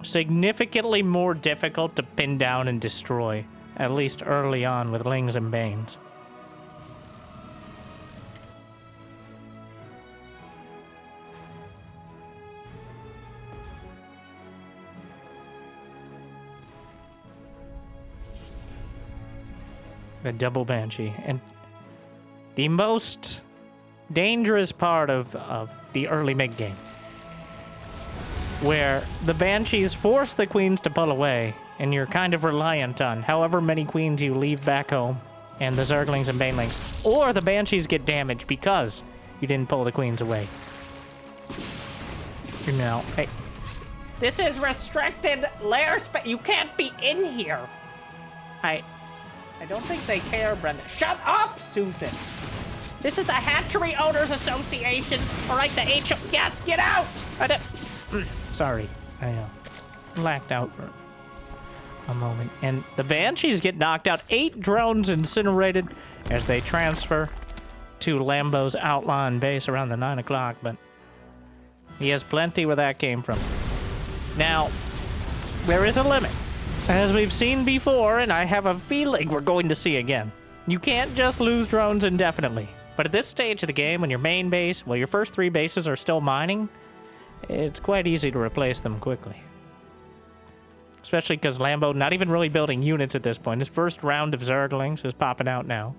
significantly more difficult to pin down and destroy, at least early on with Lings and Banes. A double Banshee. And the most dangerous part of the early mid-game, where the Banshees force the queens to pull away, and you're kind of reliant on however many queens you leave back home, and the Zerglings and Banelings, or the Banshees get damaged because you didn't pull the queens away. You know, hey, this is restricted lair space. You can't be in here. I don't think they care, Brenda. Shut up, Susan. This is the Hatchery Owners Association. All right, the HO. Yes, get out. Sorry, I blacked out for a moment. And the Banshees get knocked out. 8 drones incinerated as they transfer to Lambo's outline base around the 9 o'clock. But he has plenty where that came from. Now, there is a limit. As we've seen before, and I have a feeling we're going to see again. You can't just lose drones indefinitely. But at this stage of the game, when your main base, well, your first 3 bases are still mining, it's quite easy to replace them quickly. Especially because Lambo not even really building units at this point. His first round of Zerglings is popping out now.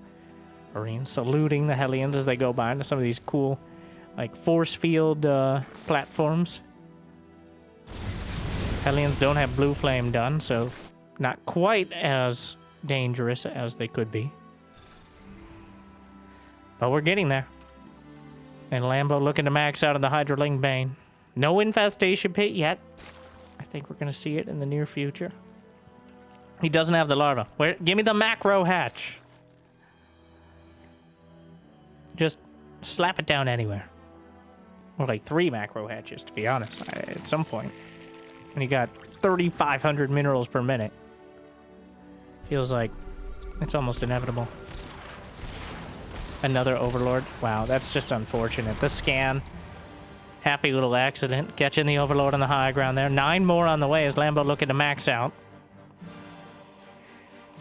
Marines saluting the Hellions as they go by into some of these cool, like, force field platforms. Hellions don't have blue flame done, so not quite as dangerous as they could be. But we're getting there. And Lambo looking to max out on the Hydroling Bane. No infestation pit yet. I think we're going to see it in the near future. He doesn't have the larva. Where? Give me the macro hatch. Just slap it down anywhere. Or like 3 macro hatches, to be honest, at some point. When you got 3,500 minerals per minute. Feels like it's almost inevitable. Another Overlord. Wow, that's just unfortunate. The scan. Happy little accident. Catching the Overlord on the high ground there. 9 more on the way as Lambo looking to max out.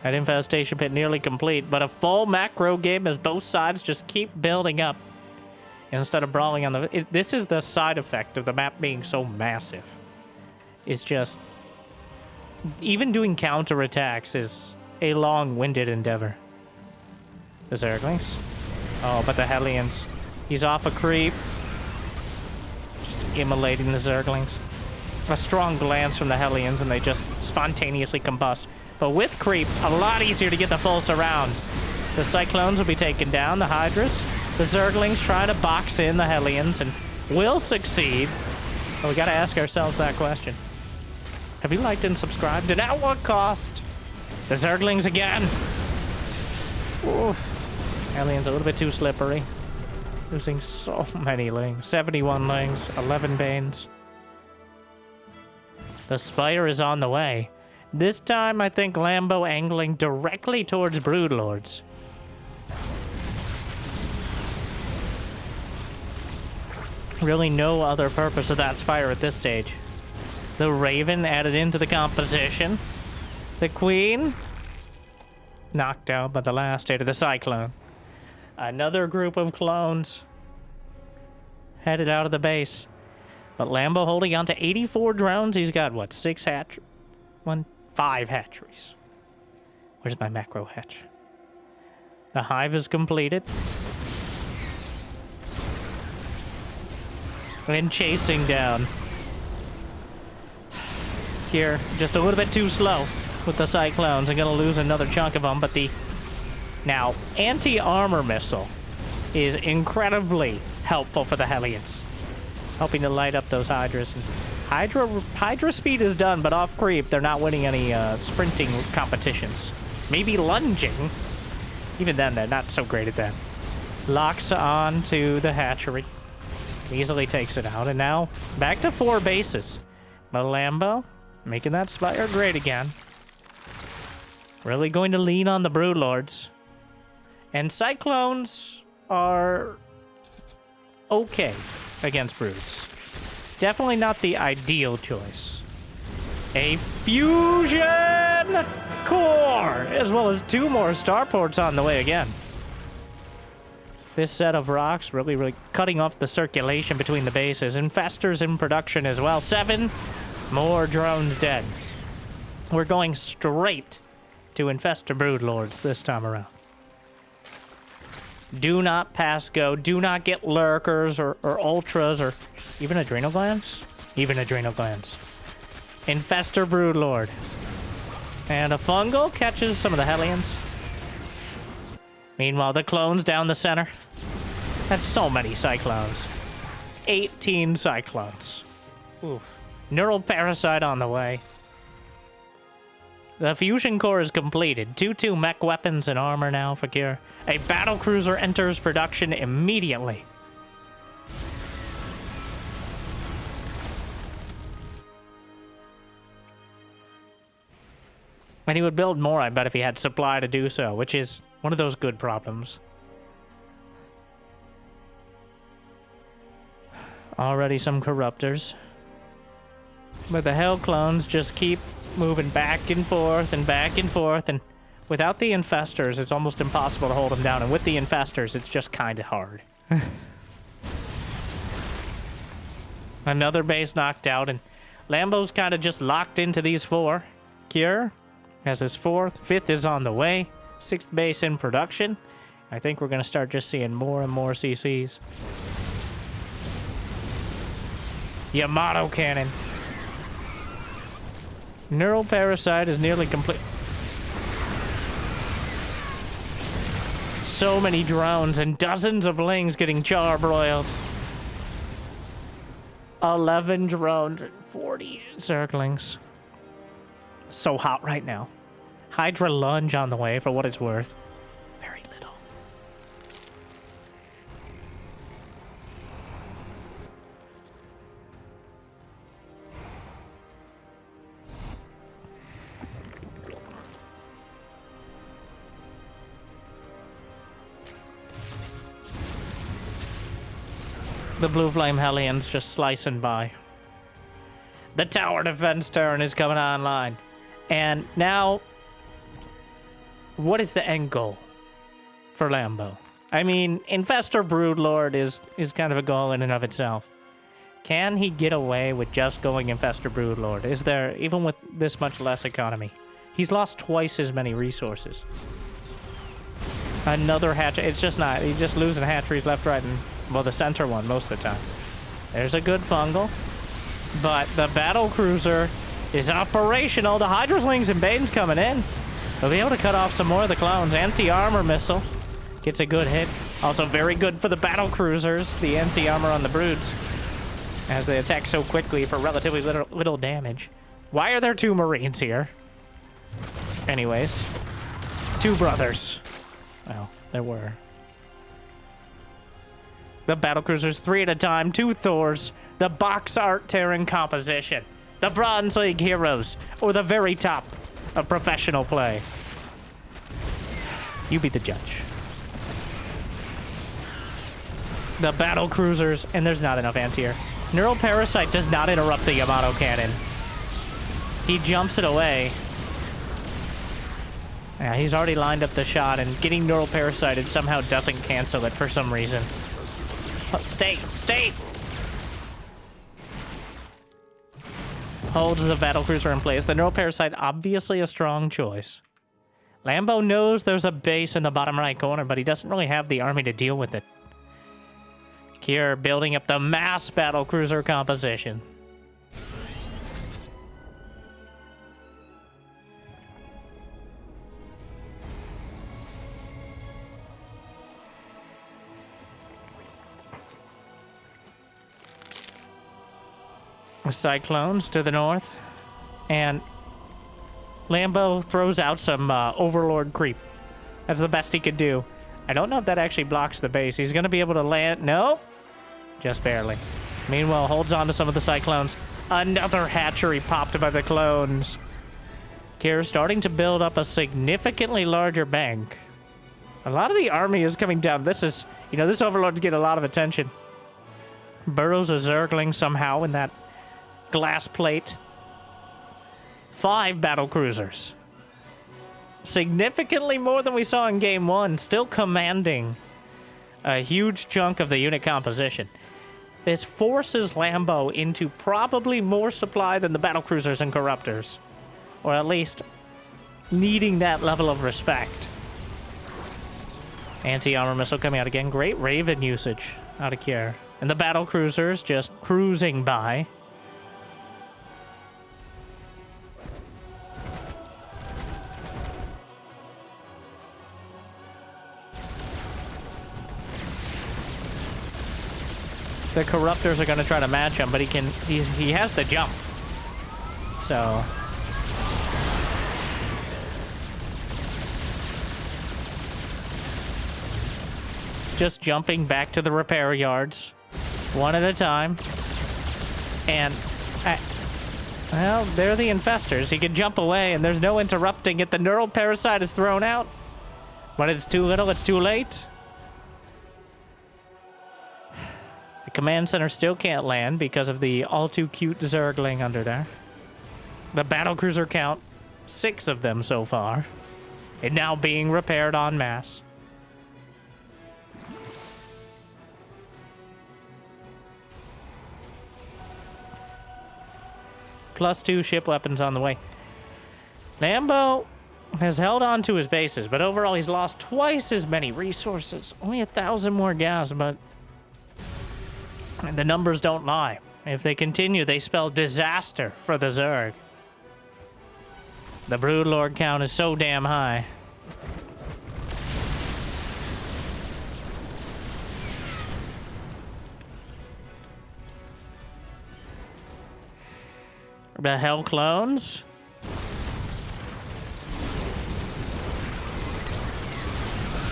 That infestation pit nearly complete, but a full macro game as both sides just keep building up. Instead of brawling on the... this is the side effect of the map being so massive. Is just... even doing counterattacks is a long-winded endeavor. The Zerglings. Oh, but the Hellions. He's off a creep. Just immolating the Zerglings. A strong glance from the Hellions and they just spontaneously combust. But with creep, a lot easier to get the full surround. The Cyclones will be taken down, the Hydras. The Zerglings try to box in the Hellions and will succeed. But we gotta ask ourselves that question. Have you liked and subscribed? And at what cost? The Zerglings again. Oof. Alien's a little bit too slippery. Losing so many Lings. 71 Lings, 11 Banes. The Spire is on the way. This time, I think Lambo angling directly towards Broodlords. Really no other purpose of that Spire at this stage. The Raven added into the composition. The Queen knocked out by the last state of the Cyclone. Another group of clones headed out of the base. But Lambo holding on to 84 drones. He's got, what, 5 hatcheries. Where's my macro hatch? The hive is completed. And chasing down. Here, just a little bit too slow with the Cyclones. I'm gonna lose another chunk of them, but the now anti-armor missile is incredibly helpful for the Hellions, helping to light up those Hydras. And Hydra speed is done, but off creep, they're not winning any sprinting competitions. Maybe lunging. Even then, they're not so great at that. Locks on to the hatchery. Easily takes it out. And now back to 4 bases. But Lambo making that Spire great again. Really going to lean on the Broodlords. And Cyclones are okay against Broods. Definitely not the ideal choice. A fusion core, as well as 2 more starports on the way again. This set of rocks really cutting off the circulation between the bases. Infestors in production as well. 7 more drones dead. We're going straight to Infestor Broodlords this time around. Do not pass go. Do not get lurkers or ultras or even adrenal glands. Even adrenal glands. Infestor Broodlord. And a fungal catches some of the Hellions. Meanwhile, the clones down the center. That's so many Cyclones. 18 Cyclones. Oof. Neural Parasite on the way. The fusion core is completed. 2-2 mech weapons and armor now for Kira. A battlecruiser enters production immediately. And he would build more, I bet, if he had supply to do so, which is one of those good problems. Already some corruptors. But the Hell clones just keep moving back and forth, and without the infestors, it's almost impossible to hold them down, and with the infestors, it's just kind of hard. Another base knocked out, and Lambo's kind of just locked into these 4. Cure has his 4th, 5th is on the way, 6th base in production. I think we're going to start just seeing more and more CCs. Yamato cannon. Neural Parasite is nearly complete. So many drones and dozens of lings getting charbroiled. 11 drones and 40 Zerglings. So hot right now. Hydra lunge on the way for what it's worth. Very little. The Blue Flame Hellions just slicing by. The Tower Defense Terran is coming online. And now, what is the end goal for Lambo? I mean, Infestor Broodlord is kind of a goal in and of itself. Can he get away with just going Infestor Broodlord? Is there, even with this much less economy? He's lost twice as many resources. Another hatchery. It's just not. He's just losing hatcheries left, right, and, well, the center one most of the time. There's a good fungal. But the Battlecruiser is operational. The Hydraslings and Bane's coming in. They'll be able to cut off some more of the clones. Anti-armor missile gets a good hit. Also very good for the Battlecruisers. The anti-armor on the Broods, as they attack so quickly for relatively little damage. Why are there 2 Marines here? Anyways. 2 brothers. Well, there were. The Battlecruisers 3 at a time. 2 Thors. The box art Terran composition. The Bronze League heroes. Or the very top of professional play. You be the judge. The Battlecruisers. And there's not enough anti-air. Neural Parasite does not interrupt the Yamato cannon. He jumps it away. Yeah, he's already lined up the shot, and getting Neural Parasited somehow doesn't cancel it for some reason. Oh, stay! Holds the Battlecruiser in place. The Neural Parasite, obviously a strong choice. Lambo knows there's a base in the bottom right corner, but he doesn't really have the army to deal with it. Kier building up the mass Battlecruiser composition. Cyclones to the north, and Lambo throws out some Overlord creep. That's the best he could do. I don't know if that actually blocks the base. He's going to be able to land. Nope. Just barely. Meanwhile, holds on to some of the Cyclones. Another hatchery popped by the clones. Kira's starting to build up a significantly larger bank. A lot of the army is coming down. This is, you know, this Overlord's getting a lot of attention. Burrows a Zergling somehow in that glass plate. 5 Battlecruisers. Significantly more than we saw in Game 1. Still commanding a huge chunk of the unit composition. This forces Lambo into probably more supply than the Battlecruisers and Corruptors. Or at least needing that level of respect. Anti-armor missile coming out again. Great Raven usage out of Kier. And the Battlecruisers just cruising by. The Corruptors are going to try to match him, but he has the jump. So just jumping back to the repair yards, one at a time. And, well, they're the infestors. He can jump away, and there's no interrupting it. The neural parasite is thrown out. When it's too little, it's too late. The command center still can't land because of the all-too-cute Zergling under there. The battlecruiser count, 6 of them so far. And now being repaired en masse. +2 ship weapons on the way. Lambo has held on to his bases, but overall he's lost twice as many resources. Only 1,000 more gas, but the numbers don't lie. If they continue, they spell disaster for the Zerg. The Broodlord count is so damn high. The Hell Clones.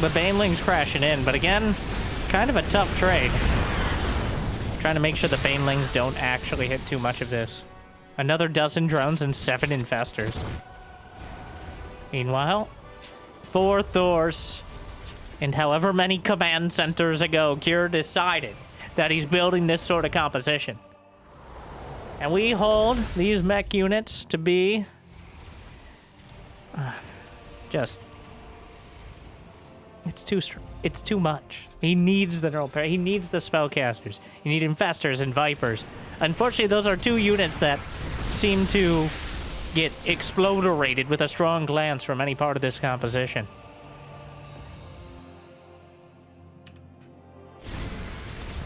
The Banelings crashing in, but again, kind of a tough trade. Trying to make sure the Banelings don't actually hit too much of this. Another dozen drones and 7 infestors. Meanwhile, 4 Thors. And however many command centers ago, Kira decided that he's building this sort of composition. And we hold these mech units to be just, it's too much. He needs the neural pair. He needs the spellcasters. You need infestors and vipers. Unfortunately, those are 2 units that seem to get exploderated with a strong glance from any part of this composition.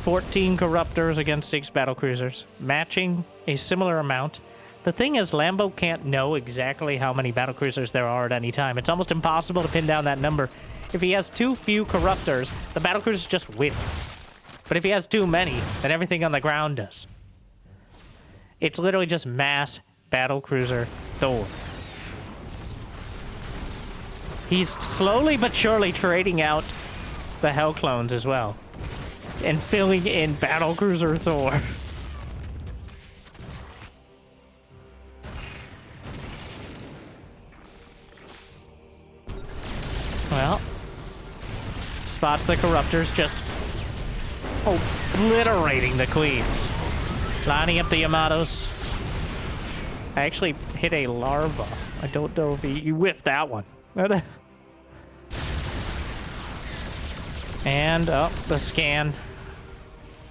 14 Corruptors against 6 Battlecruisers, matching a similar amount. The thing is, Lambo can't know exactly how many Battlecruisers there are at any time. It's almost impossible to pin down that number. If he has too few Corruptors, the Battlecruisers just win. But if he has too many, then everything on the ground does. It's literally just mass Battlecruiser Thor. He's slowly but surely trading out the Hell Clones as well. And filling in Battlecruiser Thor. Well, spots the Corruptors just obliterating the Queens. Lining up the Yamatos. I actually hit a larva. I don't know if he whiffed that one. And, the scan.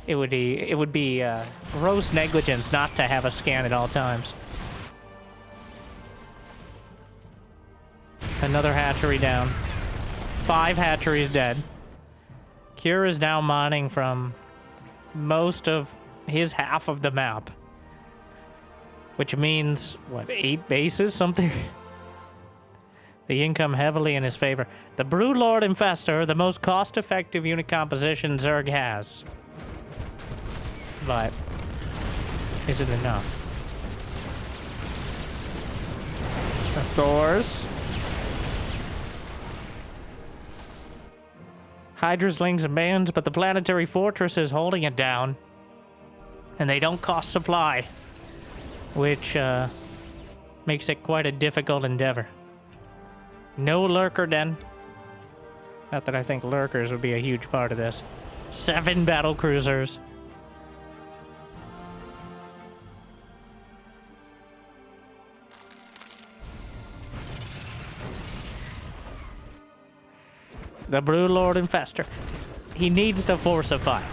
It would be gross negligence not to have a scan at all times. Another hatchery down. 5 hatcheries dead. Cure is now mining from most of his half of the map. Which means, what, 8 bases? Something? The income heavily in his favor. The Broodlord Infestor, the most cost-effective unit composition Zerg has. But is it enough? The Thors. Hydra's, Lings, and Bands, but the planetary fortress is holding it down. And they don't cost supply, which makes it quite a difficult endeavor. No lurker den. Not that I think lurkers would be a huge part of this. 7 battlecruisers. The Broodlord Infestor. He needs to force a fight.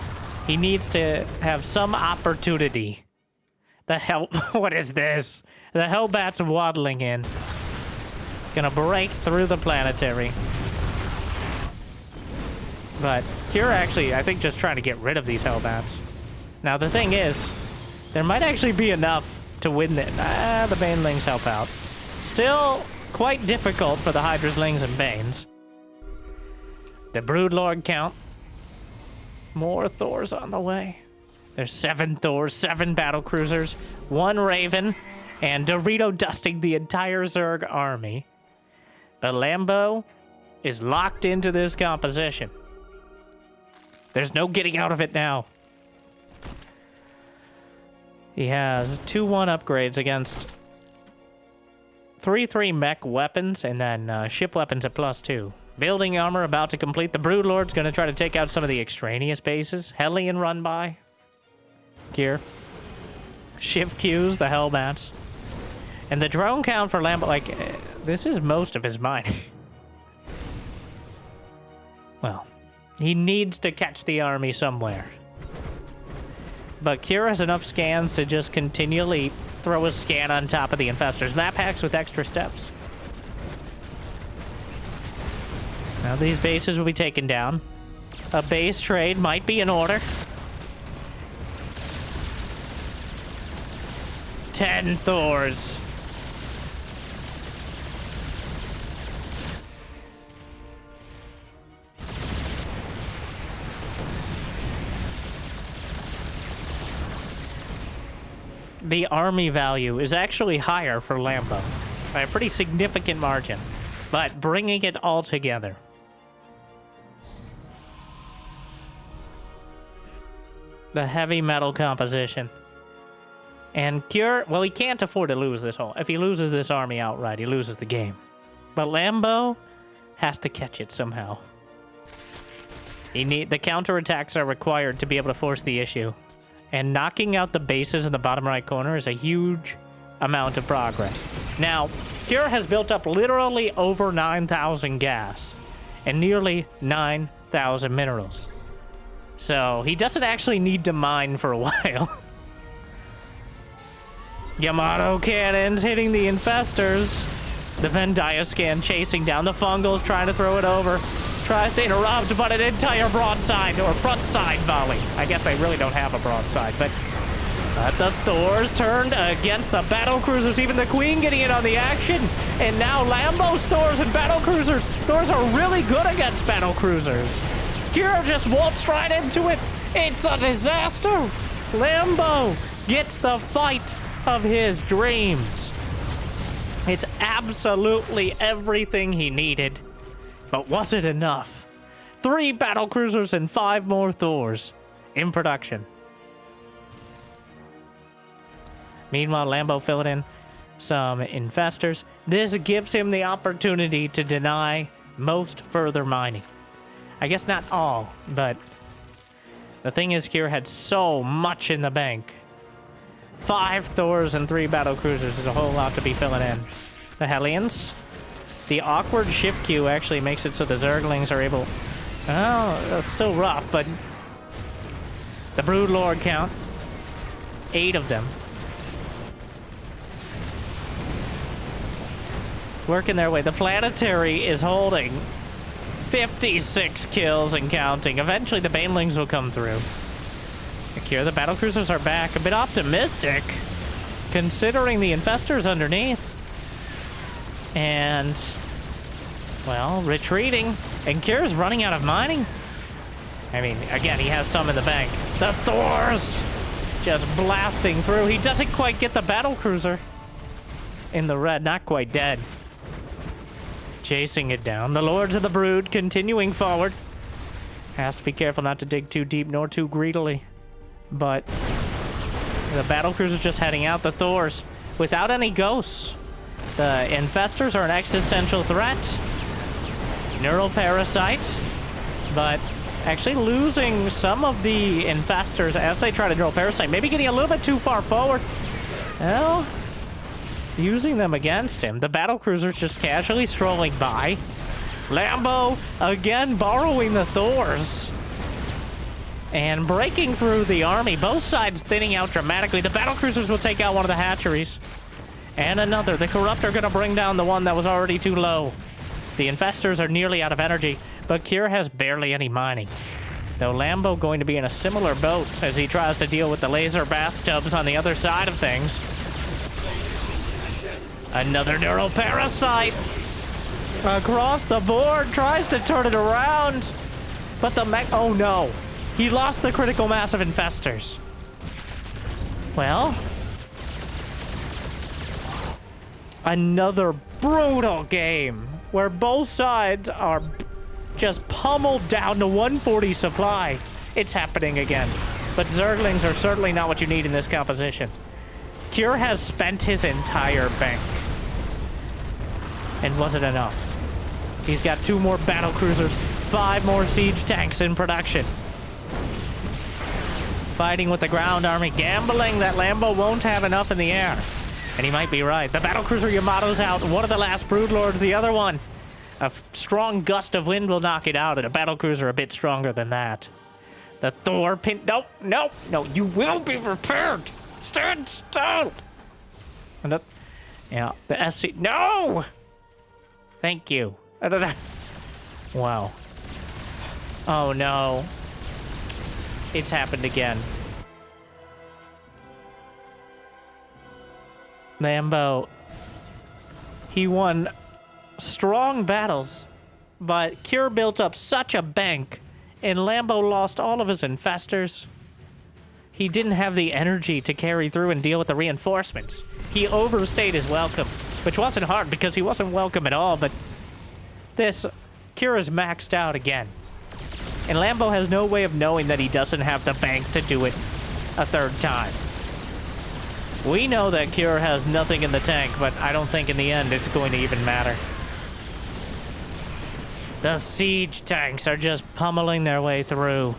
He needs to have some opportunity. The hell... What is this? The Hellbat's waddling in. Gonna break through the planetary. But Cure actually, I think, just trying to get rid of these Hellbats. Now, the thing is, there might actually be enough to win it. The Banelings help out. Still quite difficult for the Hydra's, Lings, and Banes. The Broodlord count. More Thors on the way. There's 7 Thors, 7 battlecruisers, 1 Raven, and Dorito dusting the entire Zerg army. But Lambo is locked into this composition. There's no getting out of it now. He has 2-1 upgrades against 3-3 mech weapons, and then ship weapons at +2. Building armor about to complete. The Broodlord's going to try to take out some of the extraneous bases. Hellion run by. Gear. Shift queues, the Hellbats. And the drone count for Lambo, like, this is most of his mining. Well, he needs to catch the army somewhere. But Kira has enough scans to just continually throw a scan on top of the infestors. Map hacks with extra steps. Now these bases will be taken down. A base trade might be in order. 10 Thors. The army value is actually higher for Lambo by a pretty significant margin, but bringing it all together. The heavy metal composition. And Cure, well, he can't afford to lose this whole. If he loses this army outright, he loses the game. But Lambo has to catch it somehow. The counterattacks are required to be able to force the issue. And knocking out the bases in the bottom right corner is a huge amount of progress. Now, Cure has built up literally over 9,000 gas and nearly 9,000 minerals. So he doesn't actually need to mine for a while. Yamato cannons hitting the infestors. The Vendiah scan chasing down the fungals, trying to throw it over. Tries to interrupt, but an entire broadside or front side volley. I guess they really don't have a broadside, but the Thors turned against the battlecruisers, even the Queen getting in on the action. And now Lambo's Thors and battlecruisers. Thors are really good against battlecruisers. Kira just waltzed right into it. It's a disaster. Lambo gets the fight of his dreams. It's absolutely everything he needed. But was it enough? 3 battlecruisers and 5 more Thors in production. Meanwhile, Lambo filled in some infestors. This gives him the opportunity to deny most further mining. I guess not all, but the thing is, Kira had so much in the bank. 5 Thors and 3 battlecruisers is a whole lot to be filling in. The Hellions. The awkward shift queue actually makes it so the Zerglings are able... Oh, that's still rough, but... The Broodlord count. 8 of them. Working their way. The Planetary is holding 56 kills and counting. Eventually, the Banelings will come through. Here, the battlecruisers are back. A bit optimistic, considering the infestors underneath. And, well, retreating. And Kira's running out of mining. I mean, again, he has some in the bank. The Thors just blasting through. He doesn't quite get the battlecruiser in the red. Not quite dead. Chasing it down. The Lords of the Brood continuing forward. Has to be careful not to dig too deep nor too greedily. But the Battlecruiser's just heading out. The Thors, without any ghosts. The Infestors are an existential threat. Neural Parasite. But actually losing some of the Infestors as they try to Neural Parasite. Maybe getting a little bit too far forward. Well, using them against him. The Battlecruiser's just casually strolling by. Lambo, again, borrowing the Thors. And breaking through the army. Both sides thinning out dramatically. The Battlecruisers will take out one of the hatcheries. And another. The Corrupt are going to bring down the one that was already too low. The Infestors are nearly out of energy, but Cure has barely any mining. Though Lambo going to be in a similar boat as he tries to deal with the laser bathtubs on the other side of things. Another Neural Parasite. Across the board, tries to turn it around. But the mech... Oh no. He lost the critical mass of Infestors. Well... Another brutal game where both sides are just pummeled down to 140 supply. It's happening again. But Zerglings are certainly not what you need in this composition. Cure has spent his entire bank. And was it enough? He's got 2 more Battlecruisers, 5 more siege tanks in production. Fighting with the ground army, gambling that Lambo won't have enough in the air. And he might be right. The Battlecruiser Yamato's out. One of the last Broodlords, the other one. A strong gust of wind will knock it out, and a Battlecruiser a bit stronger than that. The Thor pin... No, no, no, you will be repaired. Stand still. And the... Yeah, the SC... No! Thank you. Wow. Oh, no. It's happened again. Lambo. He won strong battles, but Cure built up such a bank, and Lambo lost all of his Infestors. He didn't have the energy to carry through and deal with the reinforcements. He overstayed his welcome, which wasn't hard because he wasn't welcome at all, but this Cure is maxed out again. And Lambo has no way of knowing that he doesn't have the bank to do it a third time. We know that Cure has nothing in the tank, but I don't think in the end it's going to even matter. The siege tanks are just pummeling their way through,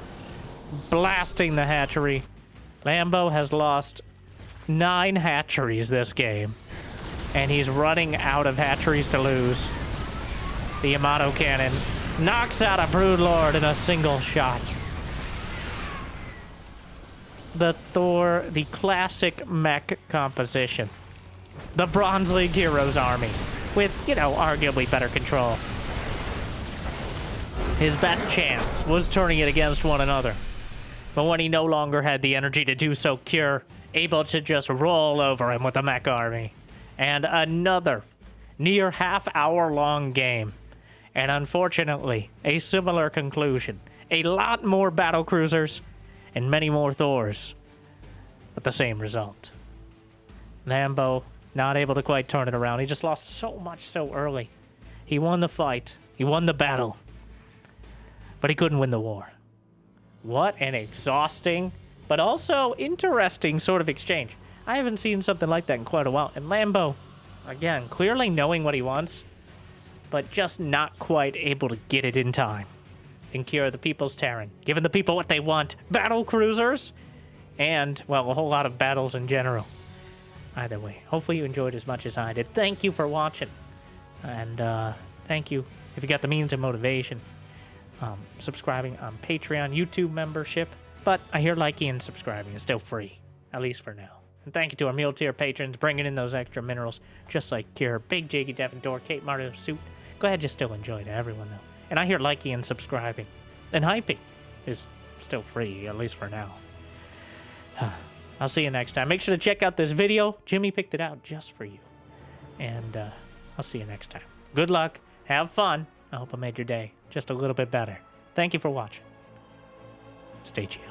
blasting the hatchery. Lambo has lost 9 hatcheries this game, and he's running out of hatcheries to lose. The Yamato cannon knocks out a Broodlord in a single shot. The Thor, the classic mech composition. The Bronze League Heroes army, with, you know, arguably better control. His best chance was turning it against one another. But when he no longer had the energy to do so, Cure able to just roll over him with the mech army. And another near half-hour-long game. And unfortunately, a similar conclusion. A lot more Battlecruisers and many more Thors. But the same result. Lambo not able to quite turn it around. He just lost so much so early. He won the fight. He won the battle. But he couldn't win the war. What an exhausting, but also interesting sort of exchange. I haven't seen something like that in quite a while. And Lambo, again, clearly knowing what he wants, but just not quite able to get it in time. And Cure the People's Terran, giving the people what they want. Battlecruisers, and, well, a whole lot of battles in general. Either way, hopefully you enjoyed as much as I did. Thank you for watching. And thank you, if you got the means and motivation, subscribing on Patreon, YouTube membership. But I hear liking and subscribing is still free, at least for now. And thank you to our meal tier patrons bringing in those extra minerals, just like Cure, Big Jiggy Devendor, Kate Martin Suit. Go ahead, just still enjoy to everyone, though. And I hear liking and subscribing. And hyping is still free, at least for now. I'll see you next time. Make sure to check out this video. Jimmy picked it out just for you. And I'll see you next time. Good luck. Have fun. I hope I made your day just a little bit better. Thank you for watching. Stay chill.